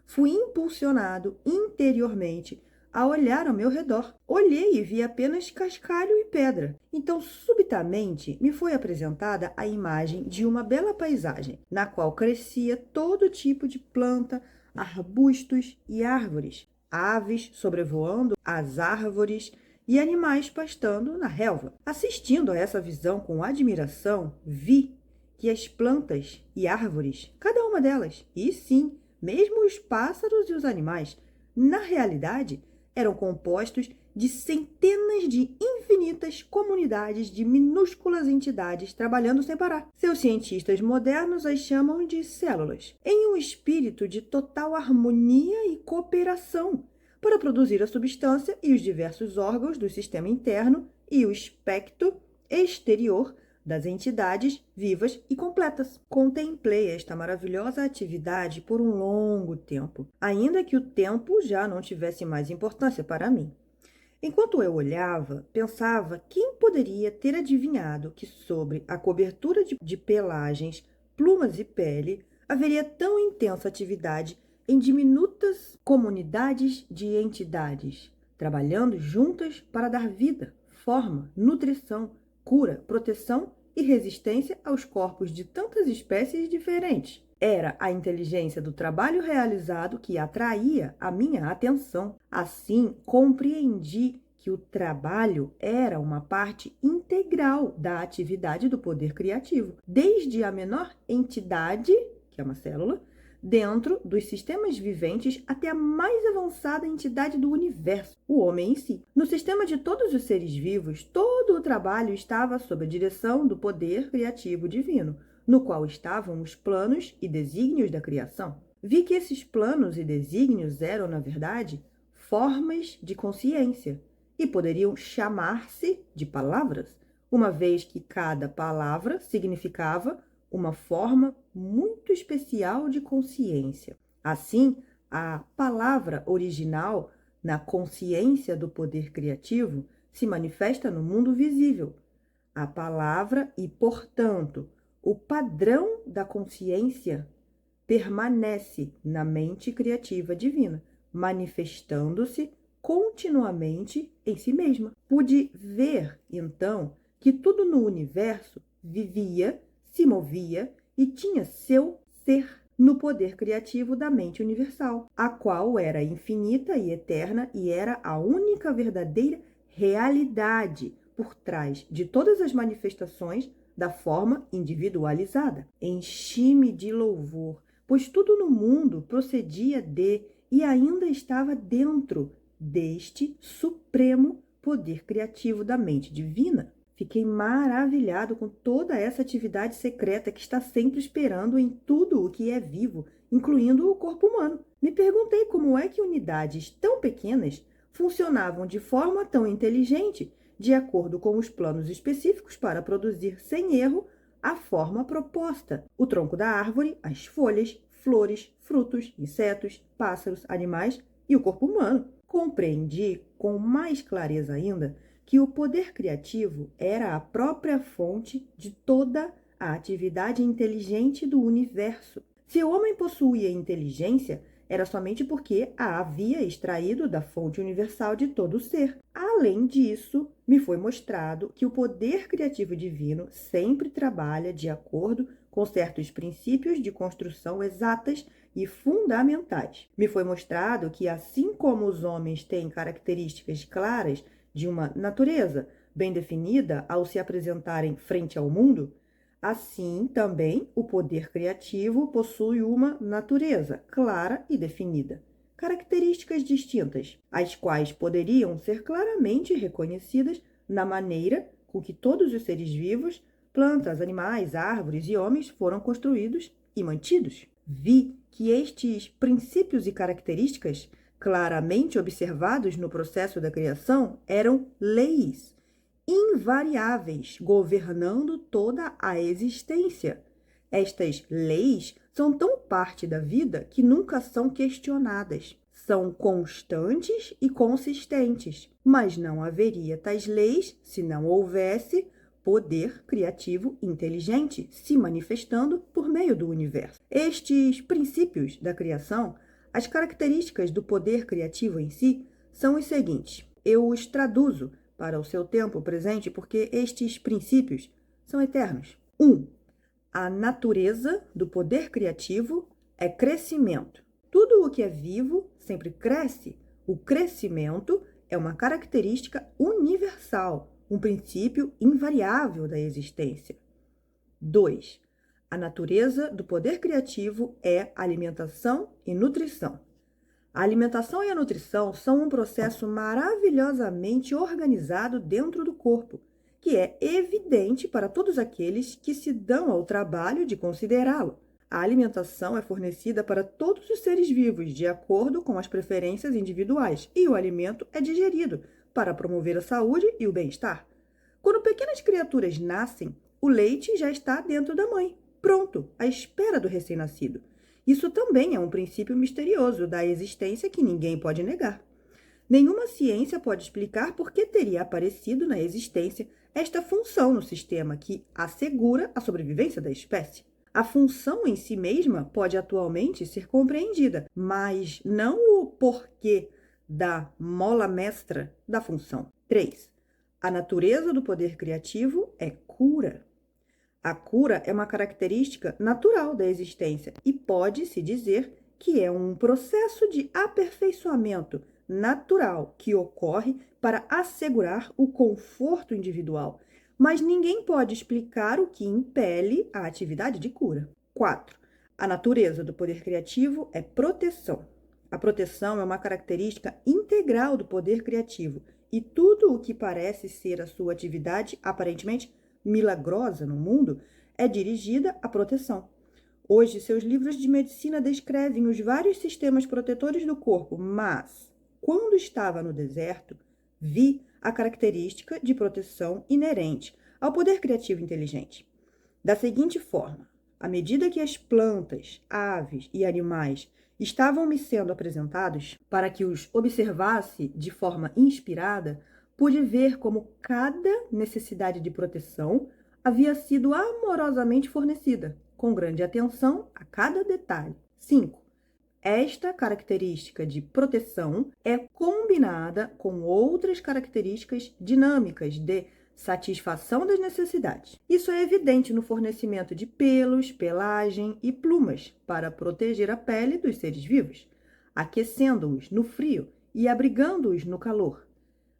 fui impulsionado interiormente a olhar ao meu redor. Olhei e vi apenas cascalho e pedra. Então, subitamente, me foi apresentada a imagem de uma bela paisagem, na qual crescia todo tipo de planta, arbustos e árvores, aves sobrevoando as árvores e animais pastando na relva. Assistindo a essa visão com admiração, vi que as plantas e árvores, cada uma delas, e sim, mesmo os pássaros e os animais, na realidade, eram compostos de centenas de infinitas comunidades de minúsculas entidades trabalhando sem parar. Seus cientistas modernos as chamam de células, em um espírito de total harmonia e cooperação, para produzir a substância e os diversos órgãos do sistema interno e o espectro exterior das entidades vivas e completas. Contemplei esta maravilhosa atividade por um longo tempo, ainda que o tempo já não tivesse mais importância para mim. Enquanto eu olhava, pensava quem poderia ter adivinhado que sobre a cobertura de pelagens, plumas e pele haveria tão intensa atividade em diminutas comunidades de entidades, trabalhando juntas para dar vida, forma, nutrição, cura, proteção e resistência aos corpos de tantas espécies diferentes. Era a inteligência do trabalho realizado que atraía a minha atenção. Assim, compreendi que o trabalho era uma parte integral da atividade do poder criativo, desde a menor entidade, que é uma célula, dentro dos sistemas viventes até a mais avançada entidade do universo, o homem em si. No sistema de todos os seres vivos, todo o trabalho estava sob a direção do poder criativo divino, no qual estavam os planos e desígnios da criação. Vi que esses planos e desígnios eram, na verdade, formas de consciência e poderiam chamar-se de palavras, uma vez que cada palavra significava uma forma muito especial de consciência. Assim, a palavra original, na consciência do poder criativo, se manifesta no mundo visível. A palavra e, portanto, o padrão da consciência permanece na mente criativa divina, manifestando-se continuamente em si mesma. Pude ver, então, que tudo no universo vivia, se movia e tinha seu ser no poder criativo da mente universal, a qual era infinita e eterna e era a única verdadeira realidade por trás de todas as manifestações da forma individualizada. Enchi-me de louvor, pois tudo no mundo procedia de e ainda estava dentro deste supremo poder criativo da mente divina. Fiquei maravilhado com toda essa atividade secreta que está sempre esperando em tudo o que é vivo, incluindo o corpo humano. Me perguntei como é que unidades tão pequenas funcionavam de forma tão inteligente, de acordo com os planos específicos para produzir sem erro a forma proposta. O tronco da árvore, as folhas, flores, frutos, insetos, pássaros, animais e o corpo humano. Compreendi com mais clareza ainda que o poder criativo era a própria fonte de toda a atividade inteligente do universo. Se o homem possuía inteligência, era somente porque a havia extraído da fonte universal de todo o ser. Além disso, me foi mostrado que o poder criativo divino sempre trabalha de acordo com certos princípios de construção exatas e fundamentais. Me foi mostrado que, assim como os homens têm características claras de uma natureza bem definida ao se apresentarem frente ao mundo, assim também o poder criativo possui uma natureza clara e definida, características distintas, as quais poderiam ser claramente reconhecidas na maneira com que todos os seres vivos, plantas, animais, árvores e homens foram construídos e mantidos. Vi que estes princípios e características, claramente observados no processo da criação, eram leis invariáveis, governando toda a existência. Estas leis são tão parte da vida que nunca são questionadas. São constantes e consistentes, mas não haveria tais leis se não houvesse poder criativo inteligente se manifestando por meio do universo. Estes princípios da criação, as características do poder criativo em si, são os seguintes. Eu os traduzo para o seu tempo presente porque estes princípios são eternos. 1. A natureza do poder criativo é crescimento. Tudo o que é vivo sempre cresce. O crescimento é uma característica universal, um princípio invariável da existência. 2. A natureza do poder criativo é alimentação e nutrição. A alimentação e a nutrição são um processo maravilhosamente organizado dentro do corpo, que é evidente para todos aqueles que se dão ao trabalho de considerá-lo. A alimentação é fornecida para todos os seres vivos, de acordo com as preferências individuais, e o alimento é digerido para promover a saúde e o bem-estar. Quando pequenas criaturas nascem, o leite já está dentro da mãe, pronto, à espera do recém-nascido. Isso também é um princípio misterioso da existência que ninguém pode negar. Nenhuma ciência pode explicar por que teria aparecido na existência esta função no sistema que assegura a sobrevivência da espécie. A função em si mesma pode atualmente ser compreendida, mas não o porquê da mola mestra da função. 3. A natureza do poder criativo é cura. A cura é uma característica natural da existência e pode-se dizer que é um processo de aperfeiçoamento natural que ocorre para assegurar o conforto individual, mas ninguém pode explicar o que impele a atividade de cura. 4. A natureza do poder criativo é proteção. A proteção é uma característica integral do poder criativo e tudo o que parece ser a sua atividade aparentemente milagrosa no mundo é dirigida à proteção. Hoje, seus livros de medicina descrevem os vários sistemas protetores do corpo, mas, quando estava no deserto, vi a característica de proteção inerente ao poder criativo inteligente. Da seguinte forma, à medida que as plantas, aves e animais estavam me sendo apresentados para que os observasse de forma inspirada, pude ver como cada necessidade de proteção havia sido amorosamente fornecida, com grande atenção a cada detalhe. 5. Esta característica de proteção é combinada com outras características dinâmicas de satisfação das necessidades. Isso é evidente no fornecimento de pelos, pelagem e plumas para proteger a pele dos seres vivos, aquecendo-os no frio e abrigando-os no calor.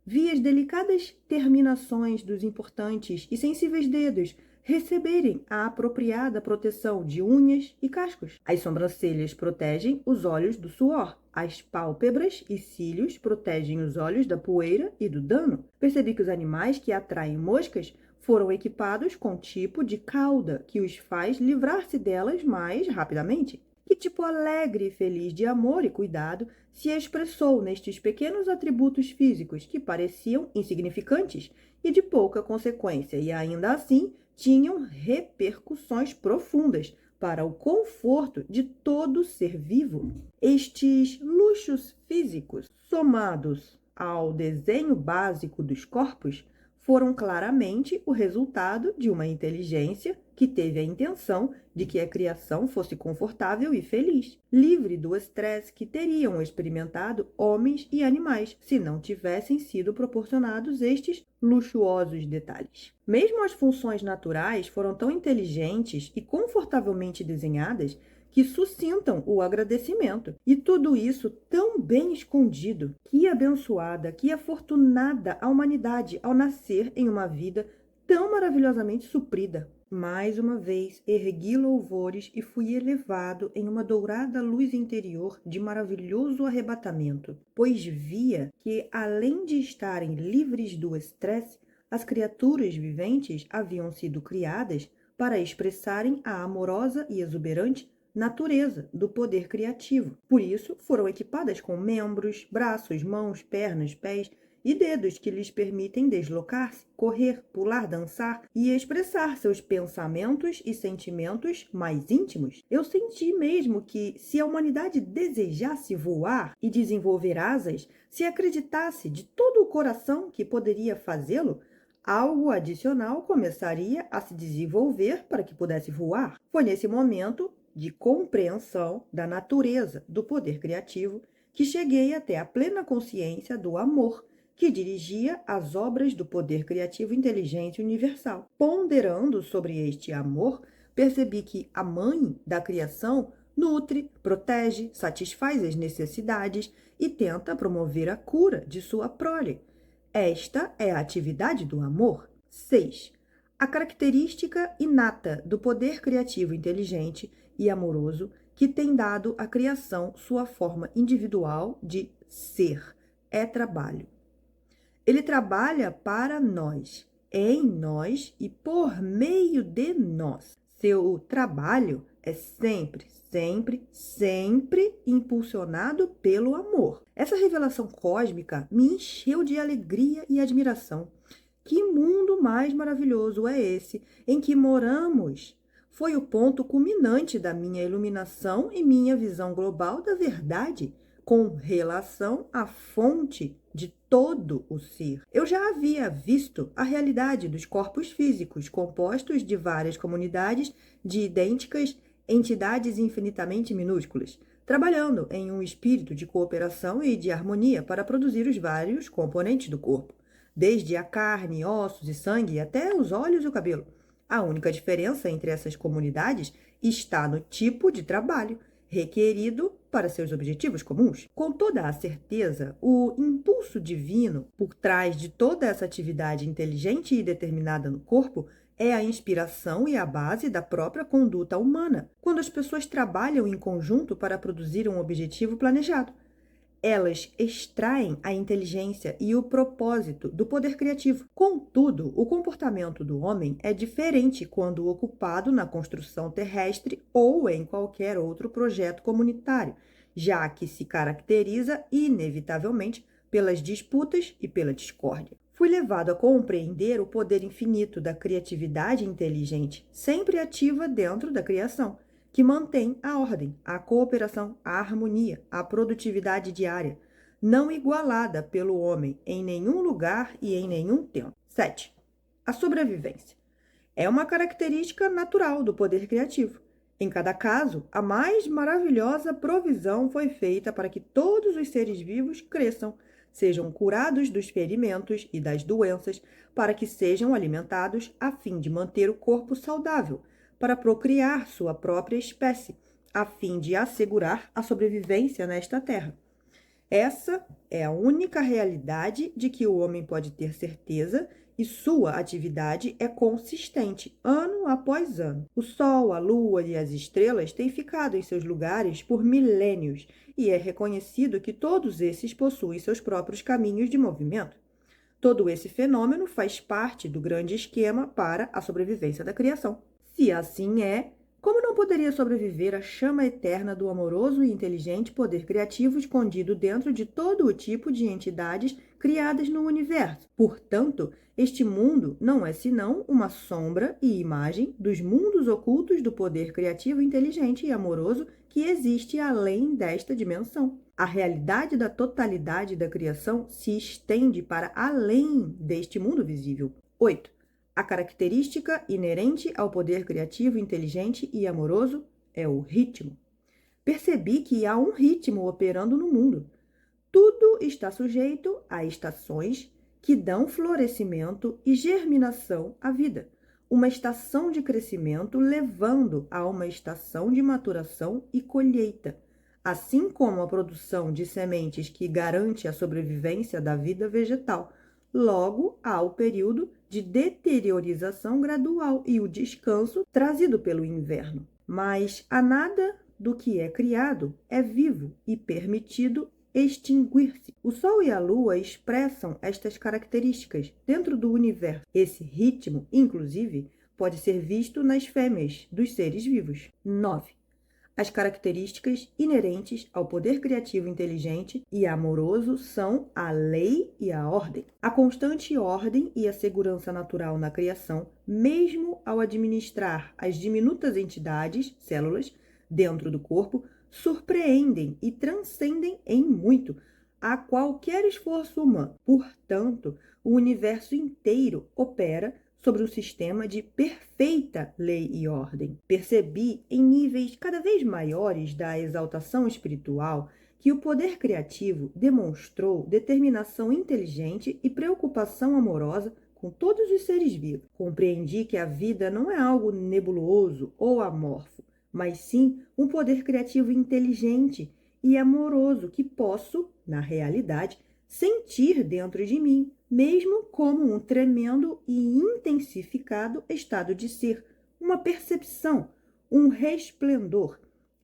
Vi as delicadas terminações dos importantes e sensíveis dedos receberem a apropriada proteção de unhas e cascos. As sobrancelhas protegem os olhos do suor. As pálpebras e cílios protegem os olhos da poeira e do dano. Percebi que os animais que atraem moscas foram equipados com tipo de cauda que os faz livrar-se delas mais rapidamente. Que tipo alegre e feliz de amor e cuidado se expressou nestes pequenos atributos físicos que pareciam insignificantes e de pouca consequência, e ainda assim tinham repercussões profundas para o conforto de todo ser vivo. Estes luxos físicos, somados ao desenho básico dos corpos, foram claramente o resultado de uma inteligência que teve a intenção de que a criação fosse confortável e feliz, livre do estresse que teriam experimentado homens e animais se não tivessem sido proporcionados estes luxuosos detalhes. Mesmo as funções naturais foram tão inteligentes e confortavelmente desenhadas que sustentam o agradecimento. E tudo isso tão bem escondido. Que abençoada, que afortunada a humanidade ao nascer em uma vida tão maravilhosamente suprida. Mais uma vez, ergui louvores e fui elevado em uma dourada luz interior de maravilhoso arrebatamento, pois via que, além de estarem livres do estresse, as criaturas viventes haviam sido criadas para expressarem a amorosa e exuberante natureza do poder criativo. Por isso, foram equipadas com membros, braços, mãos, pernas, pés e dedos que lhes permitem deslocar-se, correr, pular, dançar e expressar seus pensamentos e sentimentos mais íntimos. Eu senti mesmo que, se a humanidade desejasse voar e desenvolver asas, se acreditasse de todo o coração que poderia fazê-lo, algo adicional começaria a se desenvolver para que pudesse voar. Foi nesse momento de compreensão da natureza do poder criativo que cheguei até a plena consciência do amor que dirigia as obras do poder criativo inteligente universal. Ponderando sobre este amor, percebi que a mãe da criação nutre, protege, satisfaz as necessidades e tenta promover a cura de sua prole. Esta é a atividade do amor. 6. A característica inata do poder criativo inteligente e amoroso que tem dado à criação sua forma individual de ser é trabalho. Ele trabalha para nós, em nós e por meio de nós. Seu trabalho é sempre, sempre, sempre impulsionado pelo amor. Essa revelação cósmica me encheu de alegria e admiração. Que mundo mais maravilhoso é esse em que moramos? Foi o ponto culminante da minha iluminação e minha visão global da verdade com relação à fonte de todo o ser. Eu já havia visto a realidade dos corpos físicos compostos de várias comunidades de idênticas entidades infinitamente minúsculas, trabalhando em um espírito de cooperação e de harmonia para produzir os vários componentes do corpo, desde a carne, ossos e sangue até os olhos e o cabelo. A única diferença entre essas comunidades está no tipo de trabalho requerido para seus objetivos comuns. Com toda a certeza, o impulso divino por trás de toda essa atividade inteligente e determinada no corpo é a inspiração e a base da própria conduta humana, quando as pessoas trabalham em conjunto para produzir um objetivo planejado. Elas extraem a inteligência e o propósito do poder criativo. Contudo, o comportamento do homem é diferente quando ocupado na construção terrestre ou em qualquer outro projeto comunitário, já que se caracteriza inevitavelmente pelas disputas e pela discórdia. Fui levado a compreender o poder infinito da criatividade inteligente, sempre ativa dentro da criação, que mantém a ordem, a cooperação, a harmonia, a produtividade diária, não igualada pelo homem em nenhum lugar e em nenhum tempo. 7. A sobrevivência. É uma característica natural do poder criativo. Em cada caso, a mais maravilhosa provisão foi feita para que todos os seres vivos cresçam, sejam curados dos ferimentos e das doenças, para que sejam alimentados a fim de manter o corpo saudável, para procriar sua própria espécie, a fim de assegurar a sobrevivência nesta terra. Essa é a única realidade de que o homem pode ter certeza e sua atividade é consistente, ano após ano. O Sol, a Lua e as estrelas têm ficado em seus lugares por milênios e é reconhecido que todos esses possuem seus próprios caminhos de movimento. Todo esse fenômeno faz parte do grande esquema para a sobrevivência da criação. Se assim é, como não poderia sobreviver a chama eterna do amoroso e inteligente poder criativo escondido dentro de todo o tipo de entidades criadas no universo? Portanto, este mundo não é senão uma sombra e imagem dos mundos ocultos do poder criativo inteligente e amoroso que existe além desta dimensão. A realidade da totalidade da criação se estende para além deste mundo visível. 8. A característica inerente ao poder criativo, inteligente e amoroso é o ritmo. Percebi que há um ritmo operando no mundo. Tudo está sujeito a estações que dão florescimento e germinação à vida. Uma estação de crescimento levando a uma estação de maturação e colheita, assim como a produção de sementes que garante a sobrevivência da vida vegetal. Logo, há o período de deteriorização gradual e o descanso trazido pelo inverno. Mas a nada do que é criado é vivo e permitido extinguir-se. O Sol e a Lua expressam estas características dentro do universo. Esse ritmo, inclusive, pode ser visto nas fêmeas dos seres vivos. 9. As características inerentes ao poder criativo inteligente e amoroso são a lei e a ordem. A constante ordem e a segurança natural na criação, mesmo ao administrar as diminutas entidades, células, dentro do corpo, surpreendem e transcendem em muito a qualquer esforço humano. Portanto, o universo inteiro opera sobre um sistema de perfeita lei e ordem. Percebi, em níveis cada vez maiores da exaltação espiritual, que o poder criativo demonstrou determinação inteligente e preocupação amorosa com todos os seres vivos. Compreendi que a vida não é algo nebuloso ou amorfo, mas sim um poder criativo inteligente e amoroso que posso, na realidade, sentir dentro de mim, mesmo como um tremendo e intensificado estado de ser, uma percepção, um resplendor,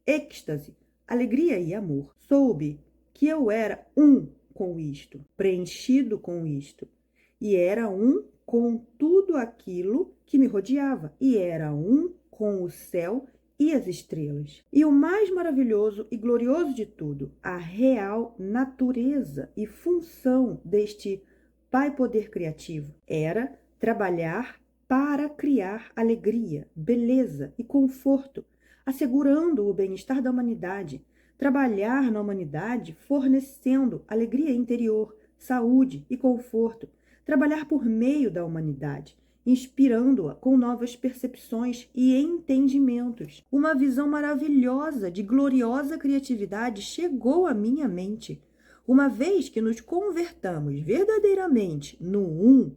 êxtase, alegria e amor. Soube que eu era um com isto, preenchido com isto, e era um com tudo aquilo que me rodeava, e era um com o céu e as estrelas. E o mais maravilhoso e glorioso de tudo, a real natureza e função deste Pai Poder Criativo era trabalhar para criar alegria, beleza e conforto, assegurando o bem-estar da humanidade. Trabalhar na humanidade fornecendo alegria interior, saúde e conforto. Trabalhar por meio da humanidade, inspirando-a com novas percepções e entendimentos. Uma visão maravilhosa de gloriosa criatividade chegou à minha mente. Uma vez que nos convertamos verdadeiramente no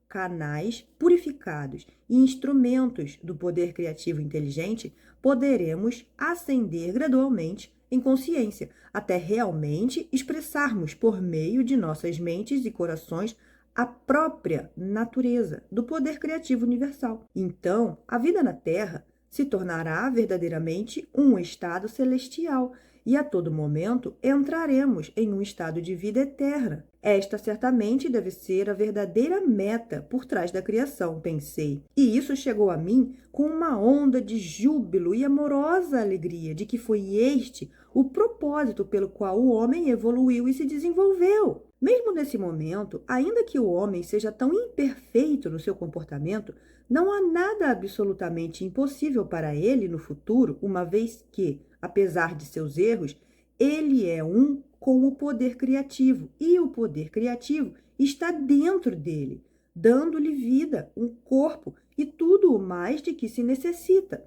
canais purificados e instrumentos do poder criativo inteligente, poderemos ascender gradualmente em consciência, até realmente expressarmos por meio de nossas mentes e corações a própria natureza do poder criativo universal. Então, a vida na Terra se tornará verdadeiramente um estado celestial e a todo momento entraremos em um estado de vida eterna. Esta certamente deve ser a verdadeira meta por trás da criação, pensei. E isso chegou a mim com uma onda de júbilo e amorosa alegria de que foi este o propósito pelo qual o homem evoluiu e se desenvolveu. Mesmo nesse momento, ainda que o homem seja tão imperfeito no seu comportamento, não há nada absolutamente impossível para ele no futuro, uma vez que, apesar de seus erros, ele é um com o poder criativo e o poder criativo está dentro dele, dando-lhe vida, um corpo e tudo o mais de que se necessita.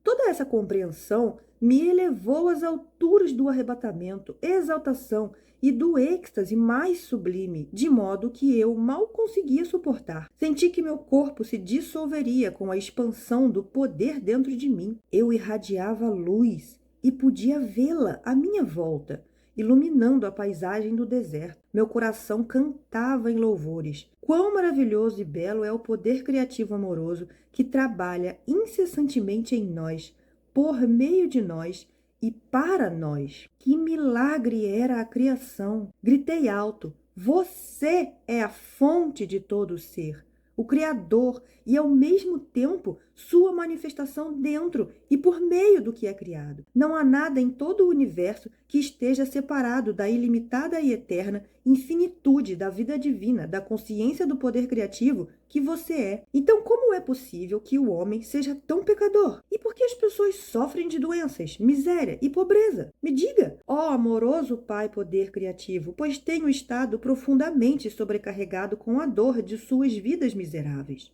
Toda essa compreensão me elevou às alturas do arrebatamento, exaltação e do êxtase mais sublime, de modo que eu mal conseguia suportar. Senti que meu corpo se dissolveria com a expansão do poder dentro de mim. Eu irradiava luz e podia vê-la à minha volta. iluminando a paisagem do deserto. Meu coração cantava em louvores. Quão maravilhoso e belo é o poder criativo amoroso que trabalha incessantemente em nós, por meio de nós e para nós. Que milagre era a criação! Gritei alto. Você é a fonte de todo o ser, o Criador e, ao mesmo tempo, sua manifestação dentro e por meio do que é criado. Não há nada em todo o universo que esteja separado da ilimitada e eterna infinitude da vida divina, da consciência do poder criativo que você é. Então, como é possível que o homem seja tão pecador? E por que as pessoas sofrem de doenças, miséria e pobreza? Me diga, ó amoroso Pai poder criativo, pois tenho estado profundamente sobrecarregado com a dor de suas vidas miseráveis.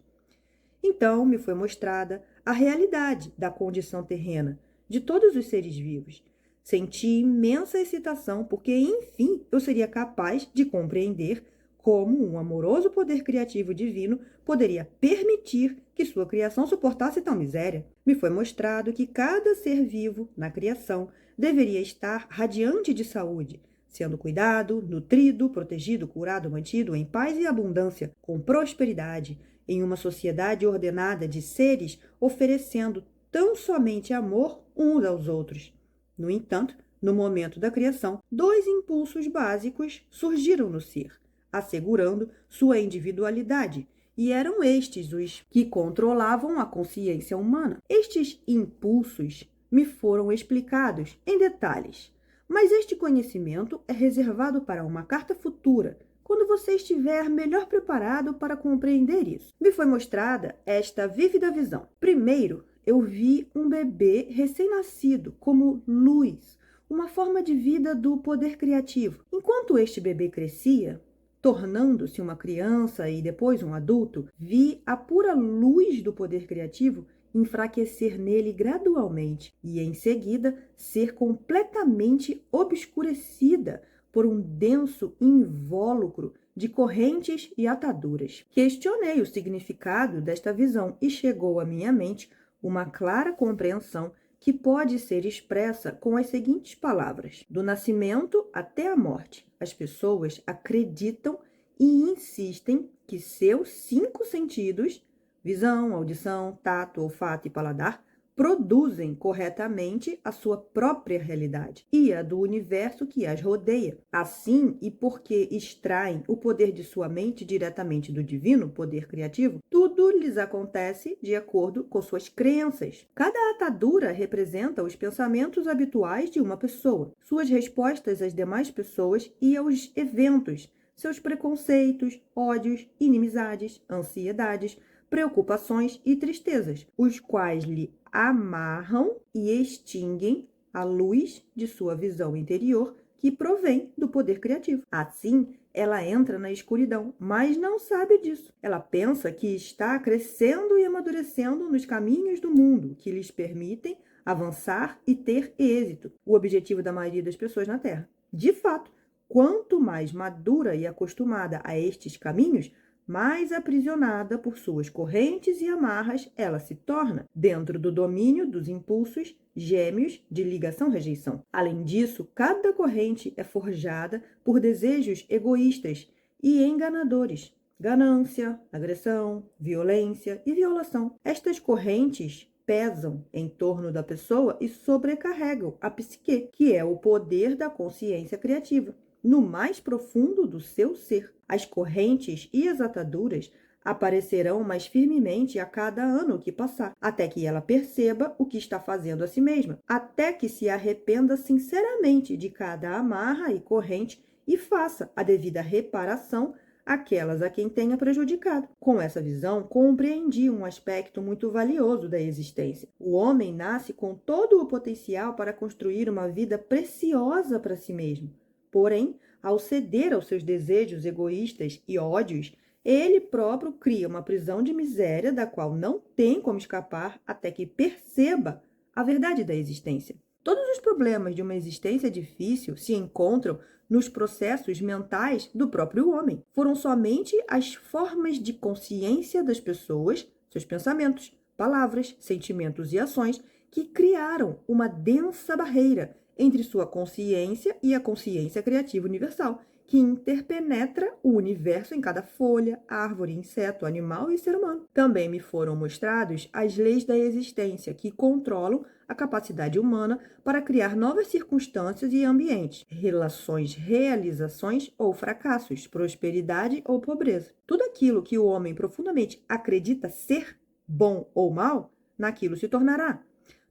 Então me foi mostrada a realidade da condição terrena de todos os seres vivos. Senti imensa excitação porque, enfim, eu seria capaz de compreender como um amoroso poder criativo divino poderia permitir que sua criação suportasse tal miséria. Me foi mostrado que cada ser vivo na criação deveria estar radiante de saúde, sendo cuidado, nutrido, protegido, curado, mantido em paz e abundância, com prosperidade, em uma sociedade ordenada de seres oferecendo tão somente amor uns aos outros. No entanto, no momento da criação, dois impulsos básicos surgiram no ser, assegurando sua individualidade, e eram estes os que controlavam a consciência humana. Estes impulsos me foram explicados em detalhes, mas este conhecimento é reservado para uma carta futura, quando você estiver melhor preparado para compreender isso. Me foi mostrada esta vívida visão. Primeiro, eu vi um bebê recém-nascido como luz, uma forma de vida do poder criativo. Enquanto este bebê crescia, tornando-se uma criança e depois um adulto, vi a pura luz do poder criativo enfraquecer nele gradualmente e, em seguida, ser completamente obscurecida por um denso invólucro de correntes e ataduras. Questionei o significado desta visão e chegou à minha mente uma clara compreensão que pode ser expressa com as seguintes palavras: do nascimento até a morte, as pessoas acreditam e insistem que seus 5 sentidos, visão, audição, tato, olfato e paladar, produzem corretamente a sua própria realidade e a do universo que as rodeia. Assim, e porque extraem o poder de sua mente diretamente do divino poder criativo, tudo lhes acontece de acordo com suas crenças. Cada atadura representa os pensamentos habituais de uma pessoa, suas respostas às demais pessoas e aos eventos, seus preconceitos, ódios, inimizades, ansiedades, preocupações e tristezas, os quais lhe amarram e extinguem a luz de sua visão interior que provém do poder criativo. Assim, ela entra na escuridão, mas não sabe disso. Ela pensa que está crescendo e amadurecendo nos caminhos do mundo que lhes permitem avançar e ter êxito, o objetivo da maioria das pessoas na Terra. De fato, quanto mais madura e acostumada a estes caminhos, mais aprisionada por suas correntes e amarras ela se torna, dentro do domínio dos impulsos gêmeos de ligação-rejeição. Além disso, cada corrente é forjada por desejos egoístas e enganadores, ganância, agressão, violência e violação. Estas correntes pesam em torno da pessoa e sobrecarregam a psique, que é o poder da consciência criativa, no mais profundo do seu ser. As correntes e as ataduras aparecerão mais firmemente a cada ano que passar, até que ela perceba o que está fazendo a si mesma, até que se arrependa sinceramente de cada amarra e corrente e faça a devida reparação àquelas a quem tenha prejudicado. Com essa visão, compreendi um aspecto muito valioso da existência. O homem nasce com todo o potencial para construir uma vida preciosa para si mesmo. Porém, ao ceder aos seus desejos egoístas e ódios, ele próprio cria uma prisão de miséria da qual não tem como escapar até que perceba a verdade da existência. Todos os problemas de uma existência difícil se encontram nos processos mentais do próprio homem. Foram somente as formas de consciência das pessoas, seus pensamentos, palavras, sentimentos e ações que criaram uma densa barreira entre sua consciência e a consciência criativa universal, que interpenetra o universo em cada folha, árvore, inseto, animal e ser humano. Também me foram mostrados as leis da existência, que controlam a capacidade humana para criar novas circunstâncias e ambientes, relações, realizações ou fracassos, prosperidade ou pobreza. Tudo aquilo que o homem profundamente acredita ser bom ou mal, naquilo se tornará.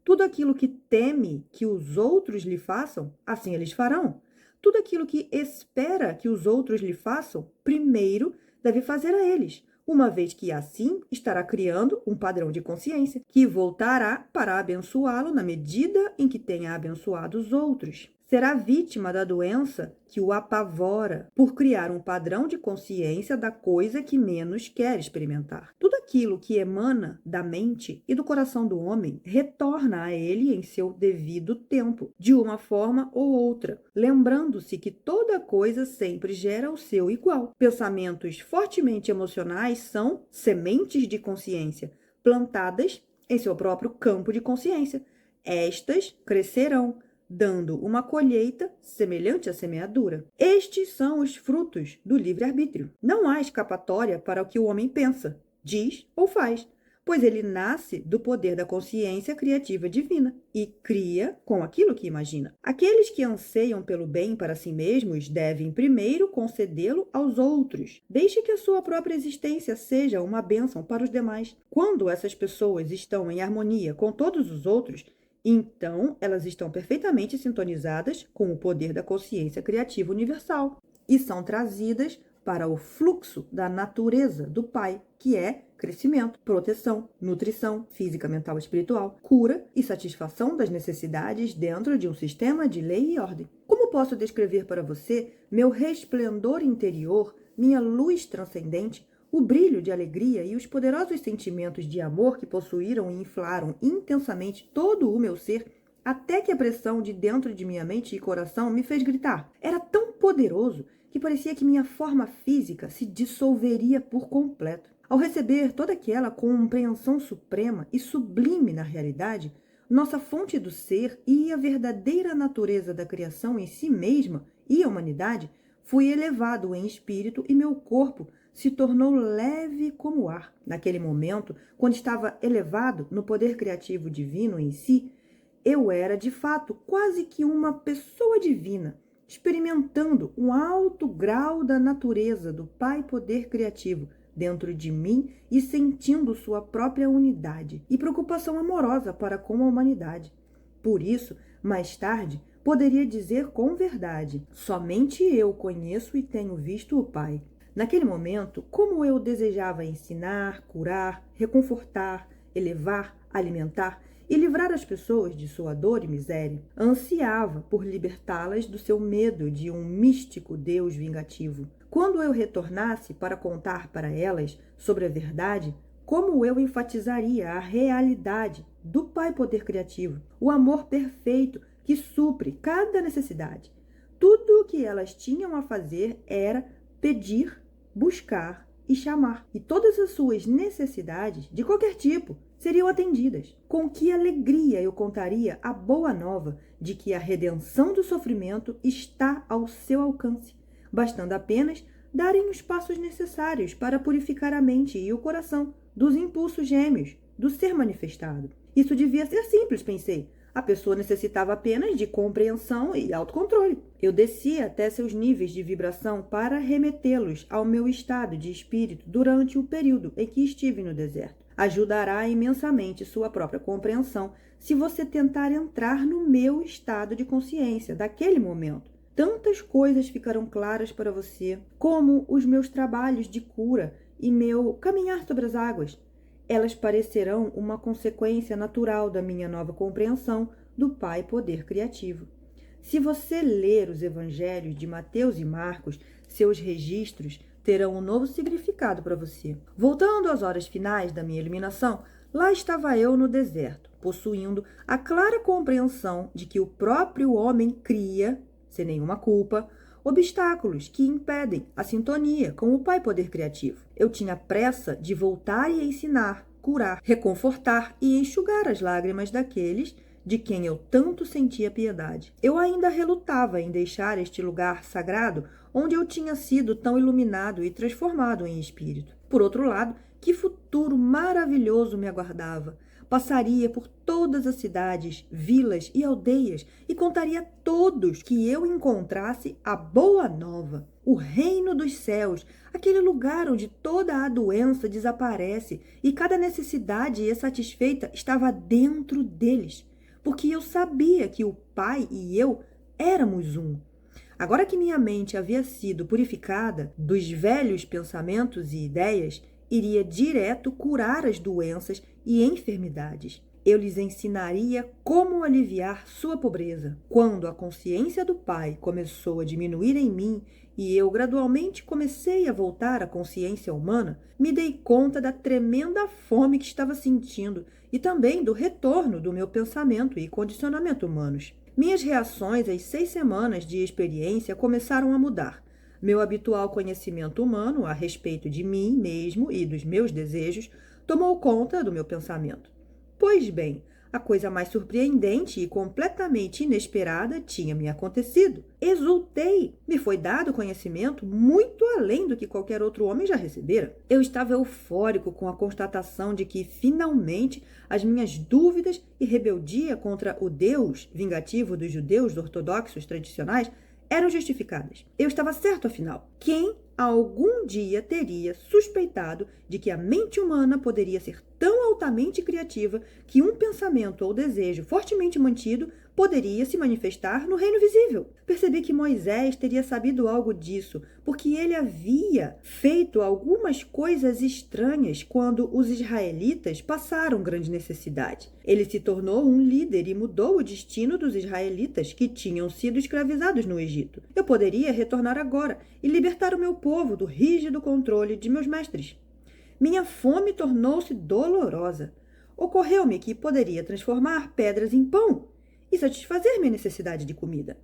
Tudo aquilo que teme que os outros lhe façam, assim eles farão. Tudo aquilo que espera que os outros lhe façam, primeiro deve fazer a eles, uma vez que assim estará criando um padrão de consciência que voltará para abençoá-lo na medida em que tenha abençoado os outros. Será vítima da doença que o apavora por criar um padrão de consciência da coisa que menos quer experimentar. Tudo aquilo que emana da mente e do coração do homem retorna a ele em seu devido tempo, de uma forma ou outra, lembrando-se que toda coisa sempre gera o seu igual. Pensamentos fortemente emocionais são sementes de consciência, plantadas em seu próprio campo de consciência. Estas crescerão, dando uma colheita semelhante à semeadura. Estes são os frutos do livre-arbítrio. Não há escapatória para o que o homem pensa, diz ou faz, pois ele nasce do poder da consciência criativa divina e cria com aquilo que imagina. Aqueles que anseiam pelo bem para si mesmos devem primeiro concedê-lo aos outros. Deixe que a sua própria existência seja uma bênção para os demais. Quando essas pessoas estão em harmonia com todos os outros, então elas estão perfeitamente sintonizadas com o poder da consciência criativa universal e são trazidas para o fluxo da natureza do Pai, que é crescimento, proteção, nutrição física, mental e espiritual, cura e satisfação das necessidades dentro de um sistema de lei e ordem. Como posso descrever para você meu resplendor interior, minha luz transcendente, o brilho de alegria e os poderosos sentimentos de amor que possuíram e inflaram intensamente todo o meu ser, até que a pressão de dentro de minha mente e coração me fez gritar? Era tão poderoso que parecia que minha forma física se dissolveria por completo. Ao receber toda aquela compreensão suprema e sublime na realidade, nossa fonte do ser e a verdadeira natureza da criação em si mesma e a humanidade, fui elevado em espírito e meu corpo se tornou leve como o ar. Naquele momento, quando estava elevado no poder criativo divino em si, eu era, de fato, quase que uma pessoa divina, experimentando um alto grau da natureza do Pai Poder Criativo dentro de mim e sentindo sua própria unidade e preocupação amorosa para com a humanidade. Por isso, mais tarde, poderia dizer com verdade: somente eu conheço e tenho visto o Pai. Naquele momento, como eu desejava ensinar, curar, reconfortar, elevar, alimentar e livrar as pessoas de sua dor e miséria, ansiava por libertá-las do seu medo de um místico Deus vingativo. Quando eu retornasse para contar para elas sobre a verdade, como eu enfatizaria a realidade do Pai Poder Criativo, o amor perfeito que supre cada necessidade. Tudo o que elas tinham a fazer era pedir, buscar e chamar. E todas as suas necessidades, de qualquer tipo, seriam atendidas. Com que alegria eu contaria a boa nova de que a redenção do sofrimento está ao seu alcance, bastando apenas darem os passos necessários para purificar a mente e o coração dos impulsos gêmeos do ser manifestado. Isso devia ser simples, pensei. A pessoa necessitava apenas de compreensão e autocontrole. Eu descia até seus níveis de vibração para remetê-los ao meu estado de espírito durante o período em que estive no deserto. Ajudará imensamente sua própria compreensão se você tentar entrar no meu estado de consciência daquele momento. Tantas coisas ficarão claras para você, como os meus trabalhos de cura e meu caminhar sobre as águas. Elas parecerão uma consequência natural da minha nova compreensão do Pai Poder Criativo. Se você ler os evangelhos de Mateus e Marcos, seus registros terão um novo significado para você. Voltando às horas finais da minha iluminação, lá estava eu no deserto, possuindo a clara compreensão de que o próprio homem cria, sem nenhuma culpa, obstáculos que impedem a sintonia com o Pai Poder Criativo. Eu tinha pressa de voltar e ensinar, curar, reconfortar e enxugar as lágrimas daqueles de quem eu tanto sentia piedade. Eu ainda relutava em deixar este lugar sagrado onde eu tinha sido tão iluminado e transformado em espírito. Por outro lado, que futuro maravilhoso me aguardava! Passaria por todas as cidades, vilas e aldeias e contaria a todos que eu encontrasse a boa nova. O reino dos céus, aquele lugar onde toda a doença desaparece e cada necessidade é satisfeita, estava dentro deles, porque eu sabia que o Pai e eu éramos um. Agora que minha mente havia sido purificada dos velhos pensamentos e ideias, iria direto curar as doenças e enfermidades. Eu lhes ensinaria como aliviar sua pobreza. Quando a consciência do Pai começou a diminuir em mim e eu gradualmente comecei a voltar à consciência humana, me dei conta da tremenda fome que estava sentindo e também do retorno do meu pensamento e condicionamento humanos. Minhas reações às 6 semanas de experiência começaram a mudar. Meu habitual conhecimento humano a respeito de mim mesmo e dos meus desejos tomou conta do meu pensamento. Pois bem, a coisa mais surpreendente e completamente inesperada tinha me acontecido. Exultei! Me foi dado conhecimento muito além do que qualquer outro homem já recebera. Eu estava eufórico com a constatação de que, finalmente, as minhas dúvidas e rebeldia contra o Deus vingativo dos judeus ortodoxos tradicionais eram justificadas. Eu estava certo, afinal. Quem algum dia teria suspeitado de que a mente humana poderia ser tão altamente criativa que um pensamento ou desejo fortemente mantido poderia se manifestar no reino visível? Percebi que Moisés teria sabido algo disso, porque ele havia feito algumas coisas estranhas quando os israelitas passaram grande necessidade. Ele se tornou um líder e mudou o destino dos israelitas que tinham sido escravizados no Egito. Eu poderia retornar agora e libertar o meu povo do rígido controle de meus mestres. Minha fome tornou-se dolorosa. Ocorreu-me que poderia transformar pedras em pão e satisfazer minha necessidade de comida,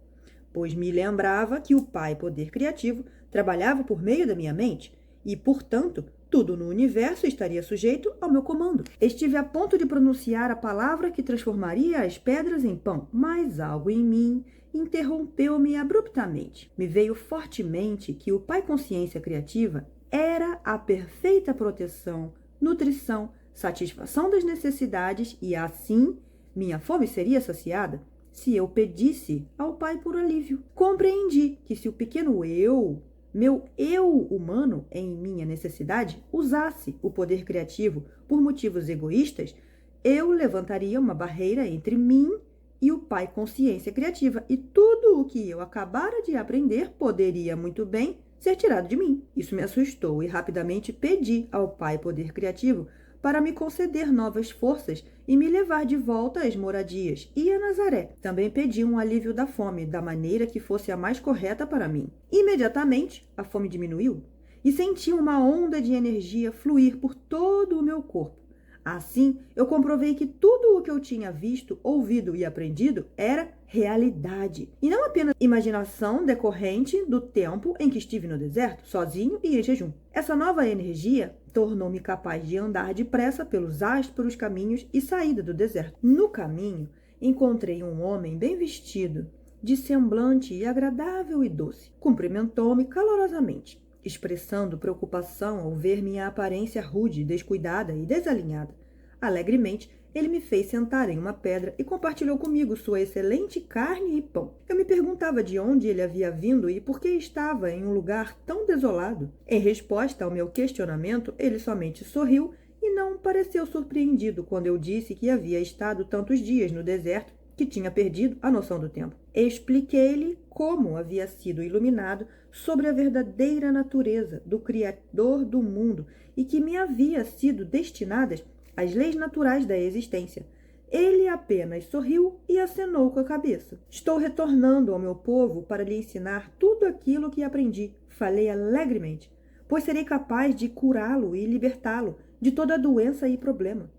pois me lembrava que o Pai Poder Criativo trabalhava por meio da minha mente e, portanto, tudo no universo estaria sujeito ao meu comando. Estive a ponto de pronunciar a palavra que transformaria as pedras em pão, mas algo em mim interrompeu-me abruptamente. Me veio fortemente que o Pai Consciência Criativa era a perfeita proteção, nutrição, satisfação das necessidades e, assim, minha fome seria saciada se eu pedisse ao Pai por alívio. Compreendi que se o pequeno eu, meu eu humano em minha necessidade, usasse o poder criativo por motivos egoístas, eu levantaria uma barreira entre mim e o Pai Consciência Criativa, e tudo o que eu acabara de aprender poderia muito bem ser tirado de mim. Isso me assustou e rapidamente pedi ao Pai Poder Criativo para me conceder novas forças e me levar de volta às moradias e a Nazaré. Também pedi um alívio da fome, da maneira que fosse a mais correta para mim. Imediatamente, a fome diminuiu e senti uma onda de energia fluir por todo o meu corpo. Assim, eu comprovei que tudo o que eu tinha visto, ouvido e aprendido era realidade, e não apenas imaginação decorrente do tempo em que estive no deserto, sozinho e em jejum. Essa nova energia tornou-me capaz de andar depressa pelos ásperos caminhos e saída do deserto. No caminho, encontrei um homem bem vestido, de semblante agradável e doce. Cumprimentou-me calorosamente, expressando preocupação ao ver minha aparência rude, descuidada e desalinhada. Alegremente, ele me fez sentar em uma pedra e compartilhou comigo sua excelente carne e pão. Eu me perguntava de onde ele havia vindo e por que estava em um lugar tão desolado. Em resposta ao meu questionamento, ele somente sorriu e não pareceu surpreendido quando eu disse que havia estado tantos dias no deserto que tinha perdido a noção do tempo. Expliquei-lhe como havia sido iluminado sobre a verdadeira natureza do Criador do mundo e que me havia sido destinadas as leis naturais da existência. Ele apenas sorriu e acenou com a cabeça. Estou retornando ao meu povo para lhe ensinar tudo aquilo que aprendi. Falei alegremente, pois serei capaz de curá-lo e libertá-lo de toda doença e problema.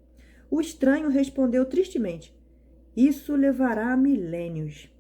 O estranho respondeu tristemente, isso levará milênios.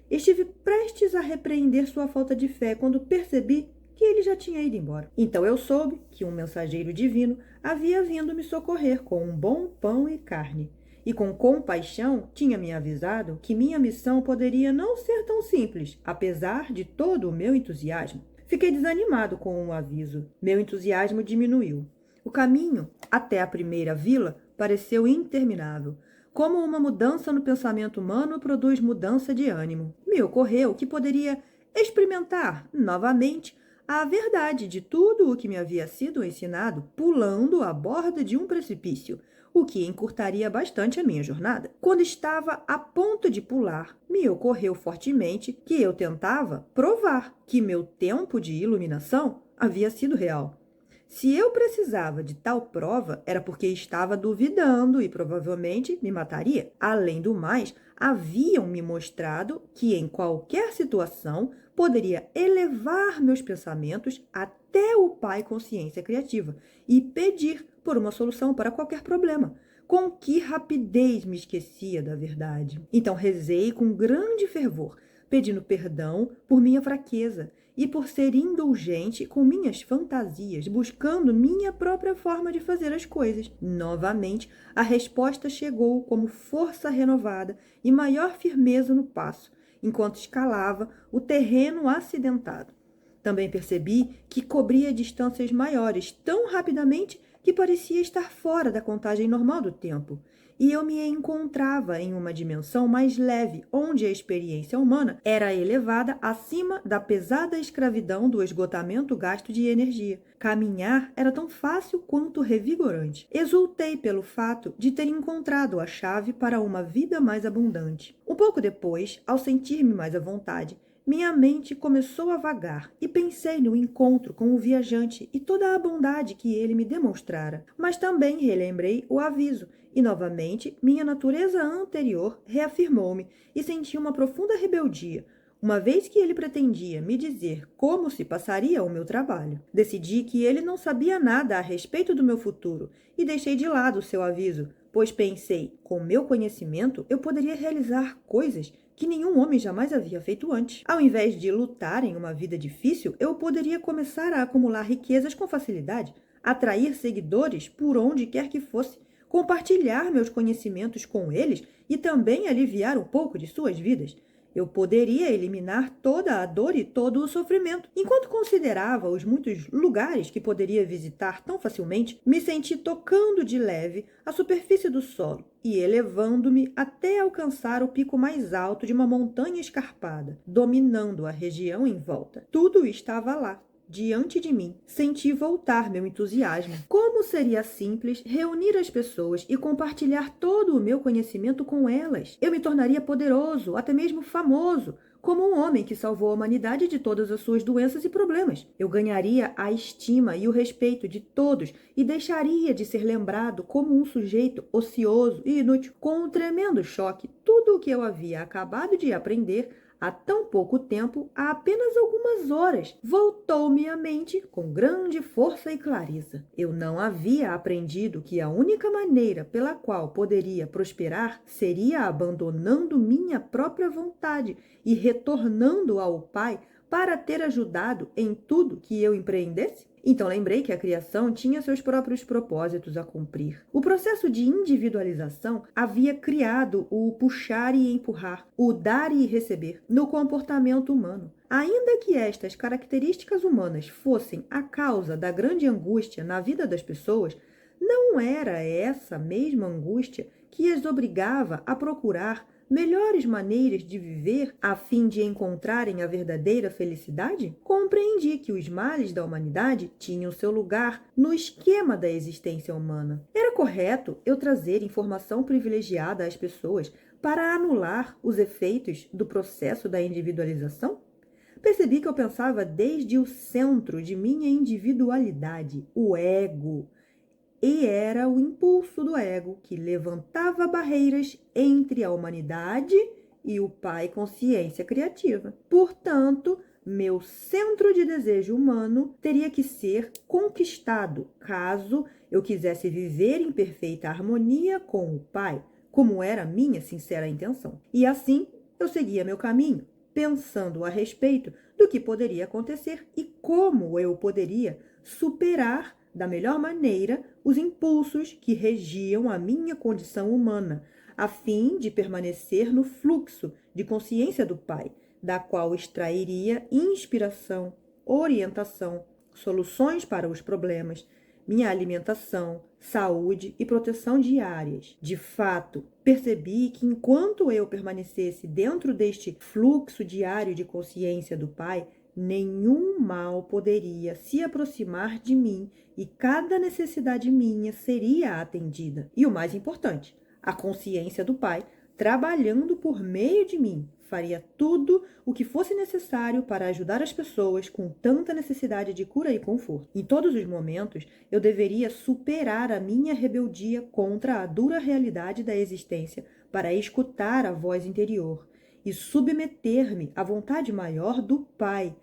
Estive prestes a repreender sua falta de fé quando percebi que ele já tinha ido embora. Então eu soube que um mensageiro divino havia vindo me socorrer com um bom pão e carne. e com compaixão tinha me avisado que minha missão poderia não ser tão simples, apesar de todo o meu entusiasmo. Fiquei desanimado com o aviso. Meu entusiasmo diminuiu. O caminho até a primeira vila pareceu interminável. Como uma mudança no pensamento humano produz mudança de ânimo. Me ocorreu que poderia experimentar novamente a verdade de tudo o que me havia sido ensinado pulando a borda de um precipício, o que encurtaria bastante a minha jornada. Quando estava a ponto de pular, me ocorreu fortemente que eu tentava provar que meu tempo de iluminação havia sido real. Se eu precisava de tal prova, era porque estava duvidando e provavelmente me mataria. Além do mais, haviam me mostrado que em qualquer situação poderia elevar meus pensamentos até o Pai Consciência Criativa e pedir por uma solução para qualquer problema. Com que rapidez me esquecia da verdade. Então rezei com grande fervor, pedindo perdão por minha fraqueza e por ser indulgente com minhas fantasias, buscando minha própria forma de fazer as coisas. Novamente, a resposta chegou como força renovada e maior firmeza no passo, enquanto escalava o terreno acidentado. Também percebi que cobria distâncias maiores tão rapidamente que parecia estar fora da contagem normal do tempo. E eu me encontrava em uma dimensão mais leve, onde a experiência humana era elevada acima da pesada escravidão do esgotamento gasto de energia. Caminhar era tão fácil quanto revigorante. Exultei pelo fato de ter encontrado a chave para uma vida mais abundante. Um pouco depois, ao sentir-me mais à vontade, minha mente começou a vagar e pensei no encontro com o viajante e toda a bondade que ele me demonstrara. Mas também relembrei o aviso e, novamente, minha natureza anterior reafirmou-me e senti uma profunda rebeldia, uma vez que ele pretendia me dizer como se passaria o meu trabalho. Decidi que ele não sabia nada a respeito do meu futuro e deixei de lado o seu aviso, pois pensei, com meu conhecimento, eu poderia realizar coisas que nenhum homem jamais havia feito antes. Ao invés de lutar em uma vida difícil, eu poderia começar a acumular riquezas com facilidade, atrair seguidores por onde quer que fosse, compartilhar meus conhecimentos com eles e também aliviar um pouco de suas vidas. Eu poderia eliminar toda a dor e todo o sofrimento. Enquanto considerava os muitos lugares que poderia visitar tão facilmente, me senti tocando de leve a superfície do solo e elevando-me até alcançar o pico mais alto de uma montanha escarpada, dominando a região em volta. Tudo estava lá, diante de mim. Senti voltar meu entusiasmo. Como seria simples reunir as pessoas e compartilhar todo o meu conhecimento com elas? Eu me tornaria poderoso, até mesmo famoso, como um homem que salvou a humanidade de todas as suas doenças e problemas. Eu ganharia a estima e o respeito de todos e deixaria de ser lembrado como um sujeito ocioso e inútil. Com um tremendo choque, tudo o que eu havia acabado de aprender há tão pouco tempo, há apenas algumas horas, voltou-me à mente com grande força e clareza. Eu não havia aprendido que a única maneira pela qual poderia prosperar seria abandonando minha própria vontade e retornando ao Pai para ter ajudado em tudo que eu empreendesse? Então lembrei que a criação tinha seus próprios propósitos a cumprir. O processo de individualização havia criado o puxar e empurrar, o dar e receber no comportamento humano. Ainda que estas características humanas fossem a causa da grande angústia na vida das pessoas, não era essa mesma angústia que as obrigava a procurar melhores maneiras de viver a fim de encontrarem a verdadeira felicidade? Compreendi que os males da humanidade tinham seu lugar no esquema da existência humana. Era correto eu trazer informação privilegiada às pessoas para anular os efeitos do processo da individualização? Percebi que eu pensava desde o centro de minha individualidade, o ego. E era o impulso do ego que levantava barreiras entre a humanidade e o Pai Consciência Criativa. Portanto, meu centro de desejo humano teria que ser conquistado, caso eu quisesse viver em perfeita harmonia com o Pai, como era minha sincera intenção. E assim, eu seguia meu caminho, pensando a respeito do que poderia acontecer e como eu poderia superar da melhor maneira os impulsos que regiam a minha condição humana, a fim de permanecer no fluxo de consciência do Pai, da qual extrairia inspiração, orientação, soluções para os problemas, minha alimentação, saúde e proteção diárias. De fato, percebi que enquanto eu permanecesse dentro deste fluxo diário de consciência do Pai, nenhum mal poderia se aproximar de mim e cada necessidade minha seria atendida. E o mais importante, a consciência do Pai, trabalhando por meio de mim, faria tudo o que fosse necessário para ajudar as pessoas com tanta necessidade de cura e conforto. Em todos os momentos, eu deveria superar a minha rebeldia contra a dura realidade da existência para escutar a voz interior e submeter-me à vontade maior do Pai.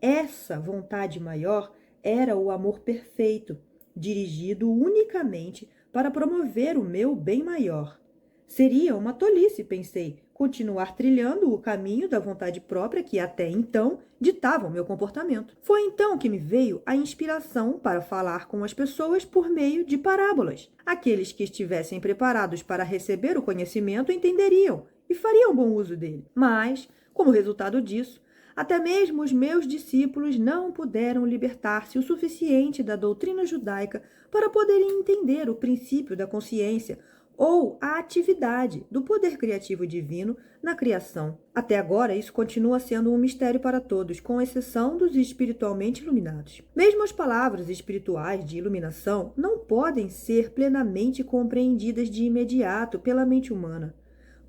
Essa vontade maior era o amor perfeito, dirigido unicamente para promover o meu bem maior. Seria uma tolice, pensei, continuar trilhando o caminho da vontade própria que até então ditava o meu comportamento. Foi então que me veio a inspiração para falar com as pessoas por meio de parábolas. Aqueles que estivessem preparados para receber o conhecimento entenderiam e fariam bom uso dele. Mas, como resultado disso, até mesmo os meus discípulos não puderam libertar-se o suficiente da doutrina judaica para poderem entender o princípio da consciência ou a atividade do poder criativo divino na criação. Até agora, isso continua sendo um mistério para todos, com exceção dos espiritualmente iluminados. Mesmo as palavras espirituais de iluminação não podem ser plenamente compreendidas de imediato pela mente humana.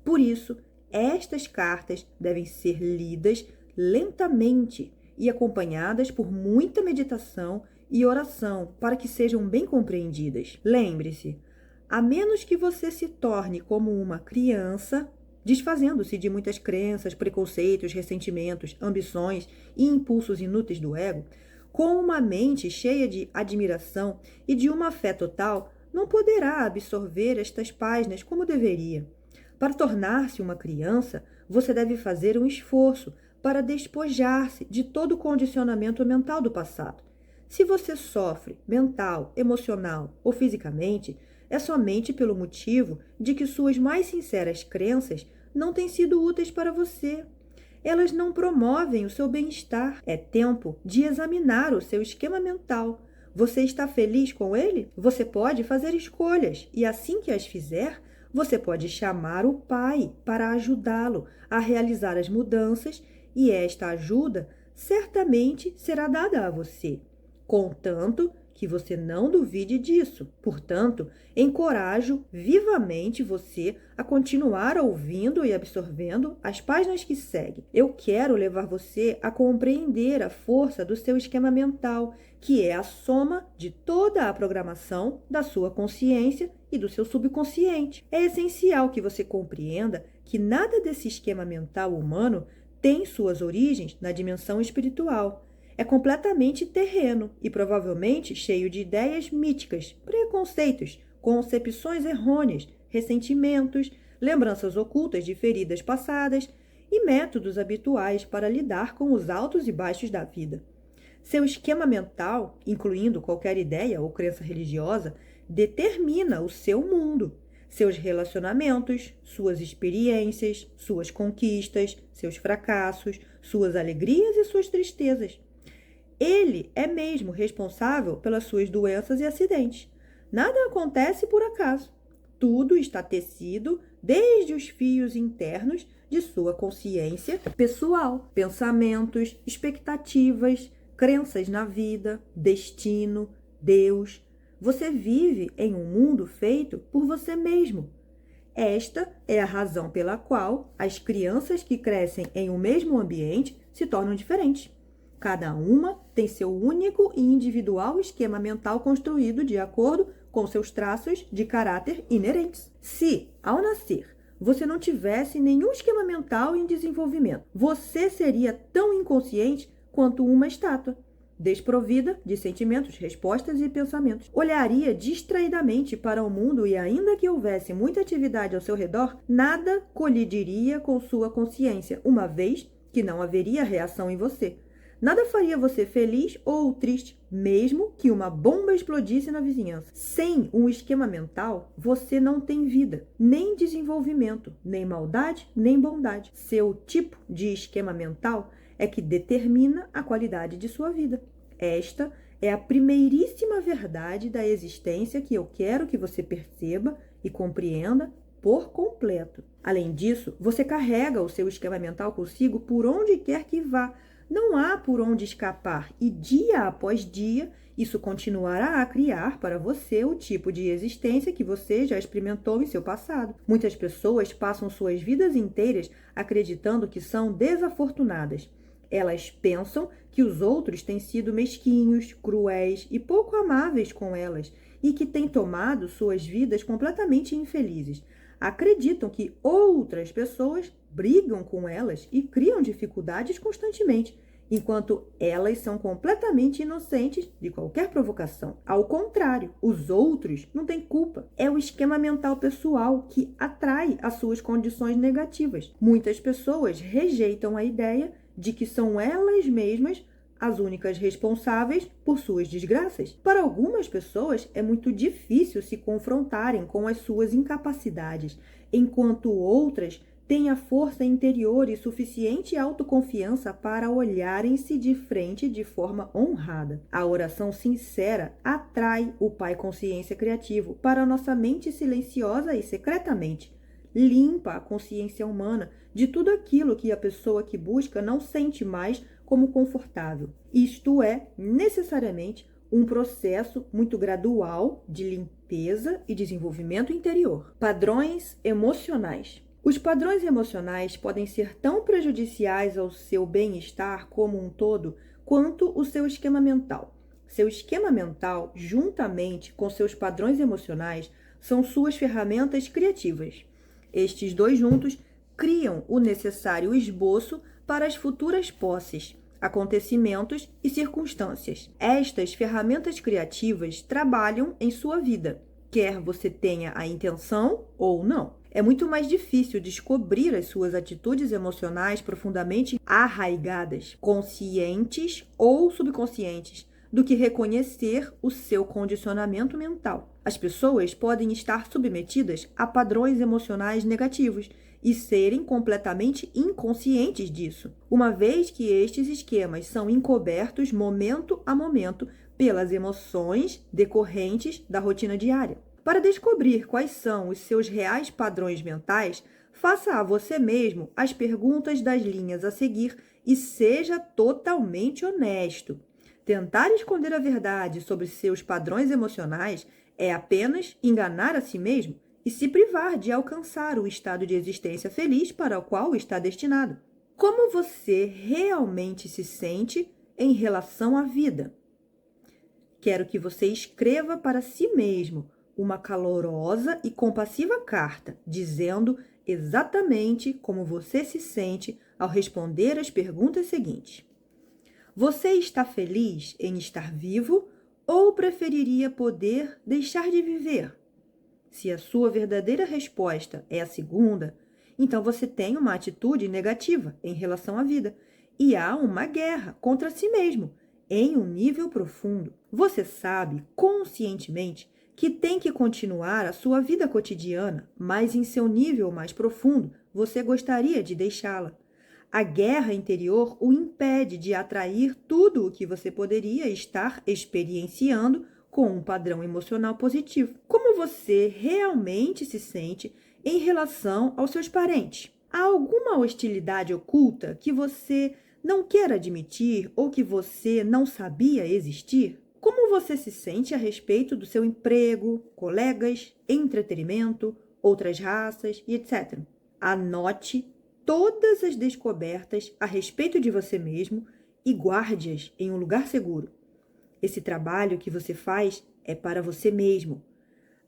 Por isso, estas cartas devem ser lidas lentamente e acompanhadas por muita meditação e oração para que sejam bem compreendidas. Lembre-se, a menos que você se torne como uma criança, desfazendo-se de muitas crenças, preconceitos, ressentimentos, ambições e impulsos inúteis do ego, com uma mente cheia de admiração e de uma fé total, não poderá absorver estas páginas como deveria. Para tornar-se uma criança, você deve fazer um esforço para despojar-se de todo o condicionamento mental do passado. Se você sofre mental, emocional ou fisicamente, é somente pelo motivo de que suas mais sinceras crenças não têm sido úteis para você. Elas não promovem o seu bem-estar. É tempo de examinar o seu esquema mental. Você está feliz com ele? Você pode fazer escolhas e assim que as fizer, você pode chamar o Pai para ajudá-lo a realizar as mudanças e esta ajuda certamente será dada a você, contanto que você não duvide disso. Portanto, encorajo vivamente você a continuar ouvindo e absorvendo as páginas que seguem. Eu quero levar você a compreender a força do seu esquema mental, que é a soma de toda a programação da sua consciência e do seu subconsciente. É essencial que você compreenda que nada desse esquema mental humano tem suas origens na dimensão espiritual. É completamente terreno e provavelmente cheio de ideias míticas, preconceitos, concepções errôneas, ressentimentos, lembranças ocultas de feridas passadas e métodos habituais para lidar com os altos e baixos da vida. Seu esquema mental, incluindo qualquer ideia ou crença religiosa, determina o seu mundo, seus relacionamentos, suas experiências, suas conquistas, seus fracassos, suas alegrias e suas tristezas. Ele é mesmo responsável pelas suas doenças e acidentes. Nada acontece por acaso. Tudo está tecido desde os fios internos de sua consciência pessoal, pensamentos, expectativas, crenças na vida, destino, Deus. Você vive em um mundo feito por você mesmo. Esta é a razão pela qual as crianças que crescem em um mesmo ambiente se tornam diferentes. Cada uma tem seu único e individual esquema mental construído de acordo com seus traços de caráter inerentes. Se, ao nascer, você não tivesse nenhum esquema mental em desenvolvimento, você seria tão inconsciente quanto uma estátua, desprovida de sentimentos, respostas e pensamentos. Olharia distraidamente para o mundo e, ainda que houvesse muita atividade ao seu redor, nada colidiria com sua consciência, uma vez que não haveria reação em você. Nada faria você feliz ou triste, mesmo que uma bomba explodisse na vizinhança. Sem um esquema mental, você não tem vida, nem desenvolvimento, nem maldade, nem bondade. Seu tipo de esquema mental é que determina a qualidade de sua vida. Esta é a primeiríssima verdade da existência que eu quero que você perceba e compreenda por completo. Além disso, você carrega o seu esquema mental consigo por onde quer que vá. Não há por onde escapar e dia após dia isso continuará a criar para você o tipo de existência que você já experimentou em seu passado. Muitas pessoas passam suas vidas inteiras acreditando que são desafortunadas. Elas pensam que os outros têm sido mesquinhos, cruéis e pouco amáveis com elas e que têm tomado suas vidas completamente infelizes. Acreditam que outras pessoas brigam com elas e criam dificuldades constantemente, enquanto elas são completamente inocentes de qualquer provocação. Ao contrário, os outros não têm culpa. É o esquema mental pessoal que atrai as suas condições negativas. Muitas pessoas rejeitam a ideia de que são elas mesmas as únicas responsáveis por suas desgraças. Para algumas pessoas, é muito difícil se confrontarem com as suas incapacidades, enquanto outras têm a força interior e suficiente autoconfiança para olharem-se de frente de forma honrada. A oração sincera atrai o Pai Consciência Criativo para nossa mente silenciosa e secretamente. Limpa a consciência humana de tudo aquilo que a pessoa que busca não sente mais como confortável. Isto é, necessariamente, um processo muito gradual de limpeza e desenvolvimento interior. Padrões emocionais. Os padrões emocionais podem ser tão prejudiciais ao seu bem-estar como um todo quanto o seu esquema mental. Seu esquema mental, juntamente com seus padrões emocionais, são suas ferramentas criativas. Estes dois juntos criam o necessário esboço para as futuras posses, acontecimentos e circunstâncias. Estas ferramentas criativas trabalham em sua vida, quer você tenha a intenção ou não. É muito mais difícil descobrir as suas atitudes emocionais profundamente arraigadas, conscientes ou subconscientes, do que reconhecer o seu condicionamento mental. As pessoas podem estar submetidas a padrões emocionais negativos e serem completamente inconscientes disso, uma vez que estes esquemas são encobertos momento a momento pelas emoções decorrentes da rotina diária. Para descobrir quais são os seus reais padrões mentais, faça a você mesmo as perguntas das linhas a seguir e seja totalmente honesto. Tentar esconder a verdade sobre seus padrões emocionais é apenas enganar a si mesmo e se privar de alcançar o estado de existência feliz para o qual está destinado. Como você realmente se sente em relação à vida? Quero que você escreva para si mesmo uma calorosa e compassiva carta, dizendo exatamente como você se sente ao responder as perguntas seguintes. Você está feliz em estar vivo ou preferiria poder deixar de viver? Se a sua verdadeira resposta é a segunda, então você tem uma atitude negativa em relação à vida e há uma guerra contra si mesmo, em um nível profundo. Você sabe conscientemente que tem que continuar a sua vida cotidiana, mas em seu nível mais profundo você gostaria de deixá-la. A guerra interior o impede de atrair tudo o que você poderia estar experienciando com um padrão emocional positivo. Como você realmente se sente em relação aos seus parentes? Há alguma hostilidade oculta que você não quer admitir ou que você não sabia existir? Como você se sente a respeito do seu emprego, colegas, entretenimento, outras raças e etc. Anote todas as descobertas a respeito de você mesmo e guarde-as em um lugar seguro. Esse trabalho que você faz é para você mesmo,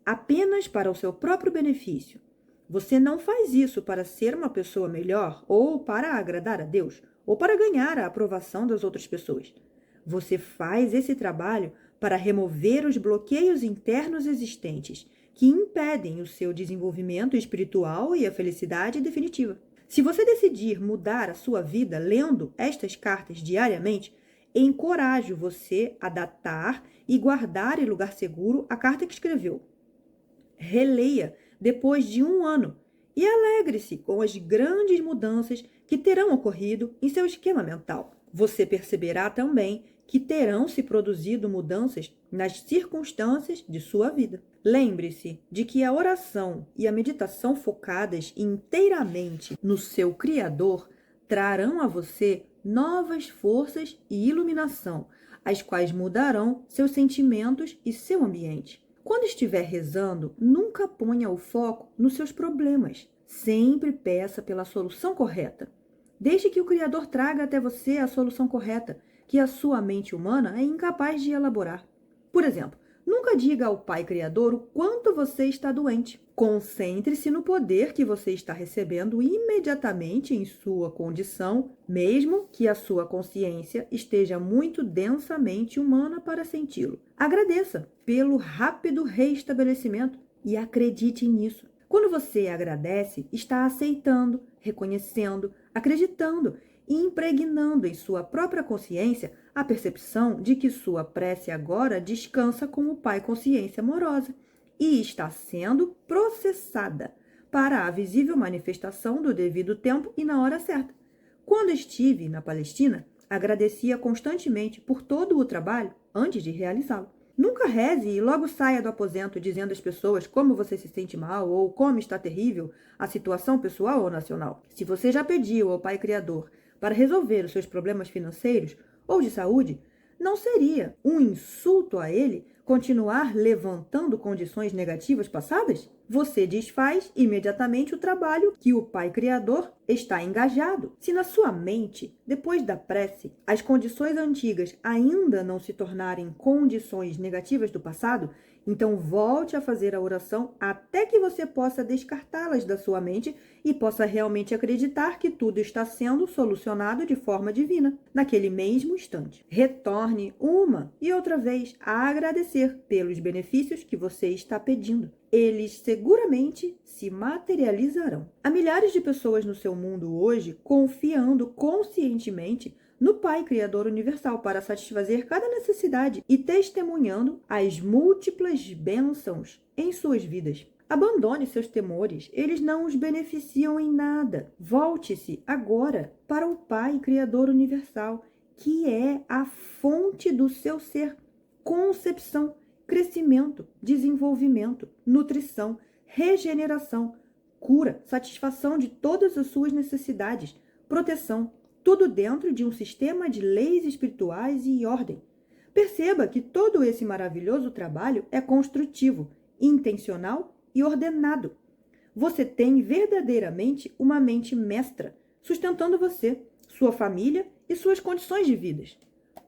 apenas para o seu próprio benefício. Você não faz isso para ser uma pessoa melhor ou para agradar a Deus ou para ganhar a aprovação das outras pessoas. Você faz esse trabalho para remover os bloqueios internos existentes que impedem o seu desenvolvimento espiritual e a felicidade definitiva. Se você decidir mudar a sua vida lendo estas cartas diariamente, encorajo você a datar e guardar em lugar seguro a carta que escreveu. Releia depois de 1 ano e alegre-se com as grandes mudanças que terão ocorrido em seu esquema mental. Você perceberá também que terão se produzido mudanças nas circunstâncias de sua vida. Lembre-se de que a oração e a meditação focadas inteiramente no seu Criador trarão a você novas forças e iluminação, as quais mudarão seus sentimentos e seu ambiente. Quando estiver rezando, nunca ponha o foco nos seus problemas. Sempre peça pela solução correta. Deixe que o Criador traga até você a solução correta, que a sua mente humana é incapaz de elaborar. Por exemplo, nunca diga ao Pai Criador o quanto você está doente. Concentre-se no poder que você está recebendo imediatamente em sua condição, mesmo que a sua consciência esteja muito densamente humana para senti-lo. Agradeça pelo rápido reestabelecimento e acredite nisso. Quando você agradece, está aceitando, reconhecendo, acreditando e impregnando em sua própria consciência a percepção de que sua prece agora descansa com o Pai Consciência amorosa e está sendo processada para a visível manifestação do devido tempo e na hora certa. Quando estive na Palestina, agradecia constantemente por todo o trabalho antes de realizá-lo. Nunca reze e logo saia do aposento dizendo às pessoas como você se sente mal ou como está terrível a situação pessoal ou nacional. Se você já pediu ao Pai Criador para resolver os seus problemas financeiros ou de saúde, não seria um insulto a ele continuar levantando condições negativas passadas? Você desfaz imediatamente o trabalho que o Pai Criador está engajado. Se na sua mente, depois da prece, as condições antigas ainda não se tornarem condições negativas do passado, então volte a fazer a oração até que você possa descartá-las da sua mente e possa realmente acreditar que tudo está sendo solucionado de forma divina, naquele mesmo instante. Retorne uma e outra vez a agradecer pelos benefícios que você está pedindo. Eles seguramente se materializarão. Há milhares de pessoas no seu mundo hoje confiando conscientemente no Pai Criador Universal para satisfazer cada necessidade e testemunhando as múltiplas bênçãos em suas vidas. Abandone seus temores, eles não os beneficiam em nada. Volte-se agora para o Pai Criador Universal, que é a fonte do seu ser, concepção, crescimento, desenvolvimento, nutrição, regeneração, cura, satisfação de todas as suas necessidades, proteção, tudo dentro de um sistema de leis espirituais e ordem. Perceba que todo esse maravilhoso trabalho é construtivo, intencional e ordenado. Você tem verdadeiramente uma mente mestra, sustentando você, sua família e suas condições de vida.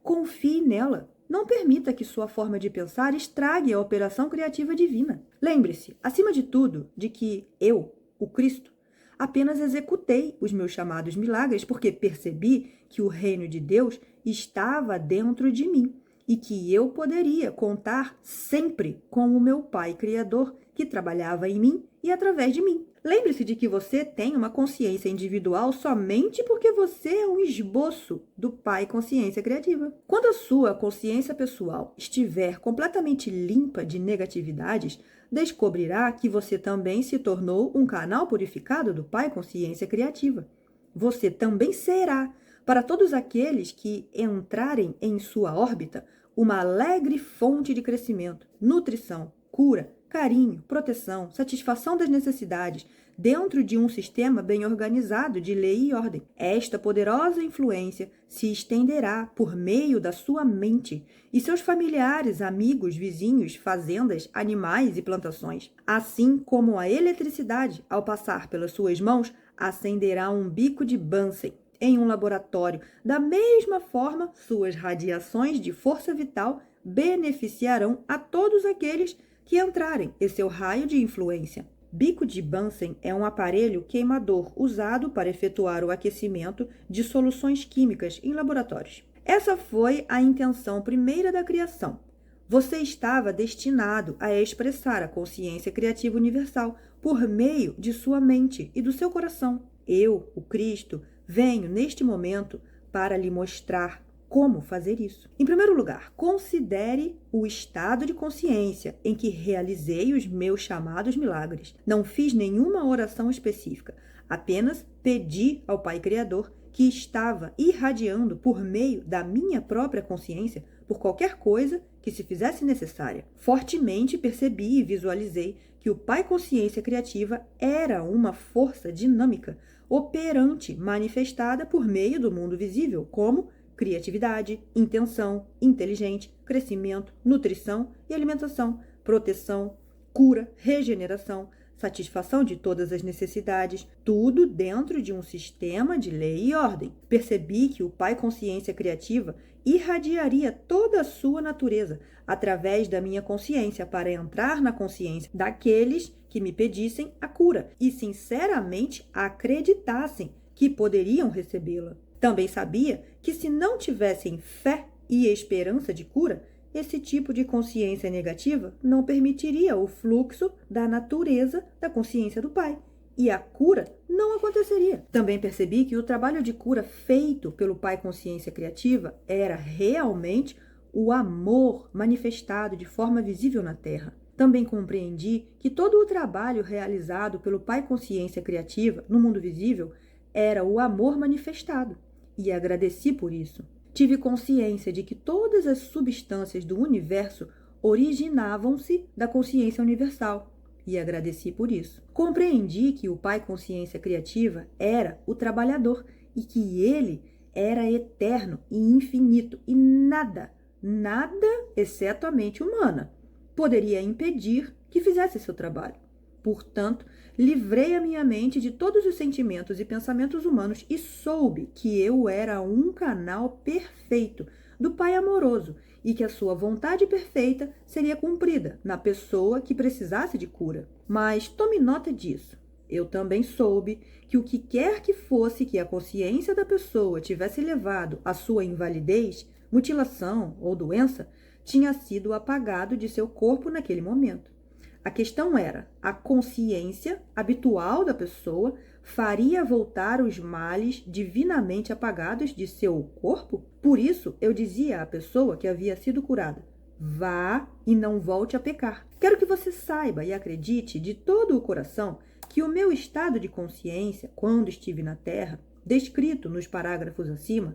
Confie nela. Não permita que sua forma de pensar estrague a operação criativa divina. Lembre-se, acima de tudo, de que eu, o Cristo, apenas executei os meus chamados milagres porque percebi que o reino de Deus estava dentro de mim e que eu poderia contar sempre com o meu Pai Criador, que trabalhava em mim e através de mim. Lembre-se de que você tem uma consciência individual somente porque você é um esboço do Pai Consciência Criativa. Quando a sua consciência pessoal estiver completamente limpa de negatividades, descobrirá que você também se tornou um canal purificado do Pai Consciência Criativa. Você também será, para todos aqueles que entrarem em sua órbita, uma alegre fonte de crescimento, nutrição, cura, carinho, proteção, satisfação das necessidades, dentro de um sistema bem organizado de lei e ordem. Esta poderosa influência se estenderá por meio da sua mente e seus familiares, amigos, vizinhos, fazendas, animais e plantações. Assim como a eletricidade, ao passar pelas suas mãos, acenderá um bico de Bunsen em um laboratório. Da mesma forma, suas radiações de força vital beneficiarão a todos aqueles que entrarem em seu raio de influência. Bico de Bunsen é um aparelho queimador usado para efetuar o aquecimento de soluções químicas em laboratórios. Essa foi a intenção primeira da criação. Você estava destinado a expressar a consciência criativa universal por meio de sua mente e do seu coração. Eu, o Cristo, venho neste momento para lhe mostrar como fazer isso. Em primeiro lugar, considere o estado de consciência em que realizei os meus chamados milagres. Não fiz nenhuma oração específica, apenas pedi ao Pai Criador, que estava irradiando por meio da minha própria consciência por qualquer coisa que se fizesse necessária. Fortemente percebi e visualizei que o Pai Consciência Criativa era uma força dinâmica, operante, manifestada por meio do mundo visível, como criatividade, intenção, inteligente, crescimento, nutrição e alimentação, proteção, cura, regeneração, satisfação de todas as necessidades, tudo dentro de um sistema de lei e ordem. Percebi que o Pai Consciência Criativa irradiaria toda a sua natureza através da minha consciência para entrar na consciência daqueles que me pedissem a cura e sinceramente acreditassem que poderiam recebê-la. Também sabia que se não tivessem fé e esperança de cura, esse tipo de consciência negativa não permitiria o fluxo da natureza da consciência do Pai, e a cura não aconteceria. Também percebi que o trabalho de cura feito pelo Pai Consciência Criativa era realmente o amor manifestado de forma visível na Terra. Também compreendi que todo o trabalho realizado pelo Pai Consciência Criativa no mundo visível era o amor manifestado, e agradeci por isso. Tive consciência de que todas as substâncias do universo originavam-se da consciência universal, e agradeci por isso. Compreendi que o Pai Consciência Criativa era o trabalhador e que ele era eterno e infinito, e nada, exceto a mente humana, poderia impedir que fizesse seu trabalho. Portanto, livrei a minha mente de todos os sentimentos e pensamentos humanos e soube que eu era um canal perfeito do Pai amoroso e que a sua vontade perfeita seria cumprida na pessoa que precisasse de cura. Mas tome nota disso. Eu também soube que o que quer que fosse que a consciência da pessoa tivesse levado à sua invalidez, mutilação ou doença, tinha sido apagado de seu corpo naquele momento. A questão era, a consciência habitual da pessoa faria voltar os males divinamente apagados de seu corpo? Por isso, eu dizia à pessoa que havia sido curada, vá e não volte a pecar. Quero que você saiba e acredite de todo o coração que o meu estado de consciência, quando estive na Terra, descrito nos parágrafos acima,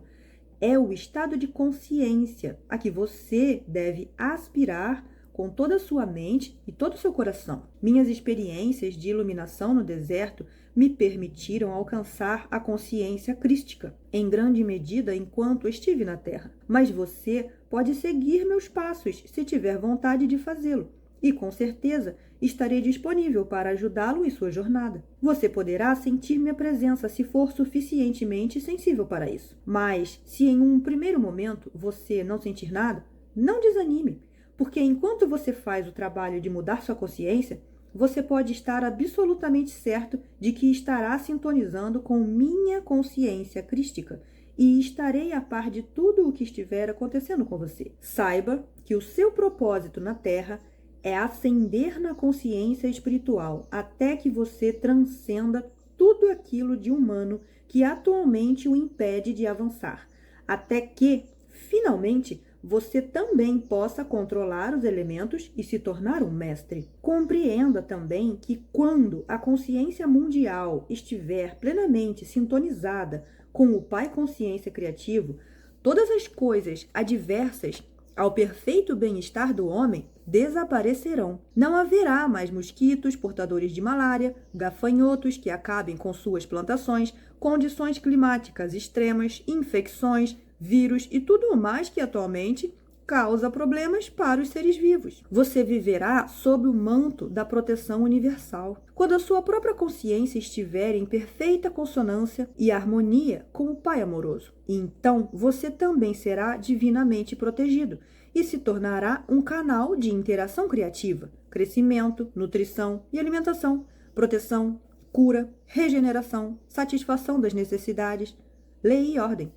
é o estado de consciência a que você deve aspirar com toda a sua mente e todo o seu coração. Minhas experiências de iluminação no deserto me permitiram alcançar a consciência crística, em grande medida enquanto estive na Terra. Mas você pode seguir meus passos se tiver vontade de fazê-lo, e com certeza estarei disponível para ajudá-lo em sua jornada. Você poderá sentir minha presença se for suficientemente sensível para isso. Mas, se em um primeiro momento você não sentir nada, não desanime. Porque enquanto você faz o trabalho de mudar sua consciência, você pode estar absolutamente certo de que estará sintonizando com minha consciência crística e estarei a par de tudo o que estiver acontecendo com você. Saiba que o seu propósito na Terra é ascender na consciência espiritual até que você transcenda tudo aquilo de humano que atualmente o impede de avançar, até que, finalmente, você também possa controlar os elementos e se tornar um mestre. Compreenda também que quando a consciência mundial estiver plenamente sintonizada com o Pai Consciência Criativo, todas as coisas adversas ao perfeito bem-estar do homem desaparecerão. Não haverá mais mosquitos portadores de malária, gafanhotos que acabem com suas plantações, condições climáticas extremas, infecções, vírus e tudo mais que atualmente causa problemas para os seres vivos. Você viverá sob o manto da proteção universal. Quando a sua própria consciência estiver em perfeita consonância e harmonia com o Pai amoroso, então você também será divinamente protegido e se tornará um canal de interação criativa, crescimento, nutrição e alimentação, proteção, cura, regeneração, satisfação das necessidades, lei e ordem.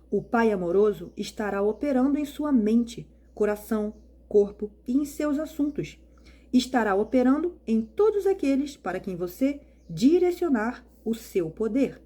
O Pai amoroso estará operando em sua mente, coração, corpo e em seus assuntos. Estará operando em todos aqueles para quem você direcionar o seu poder.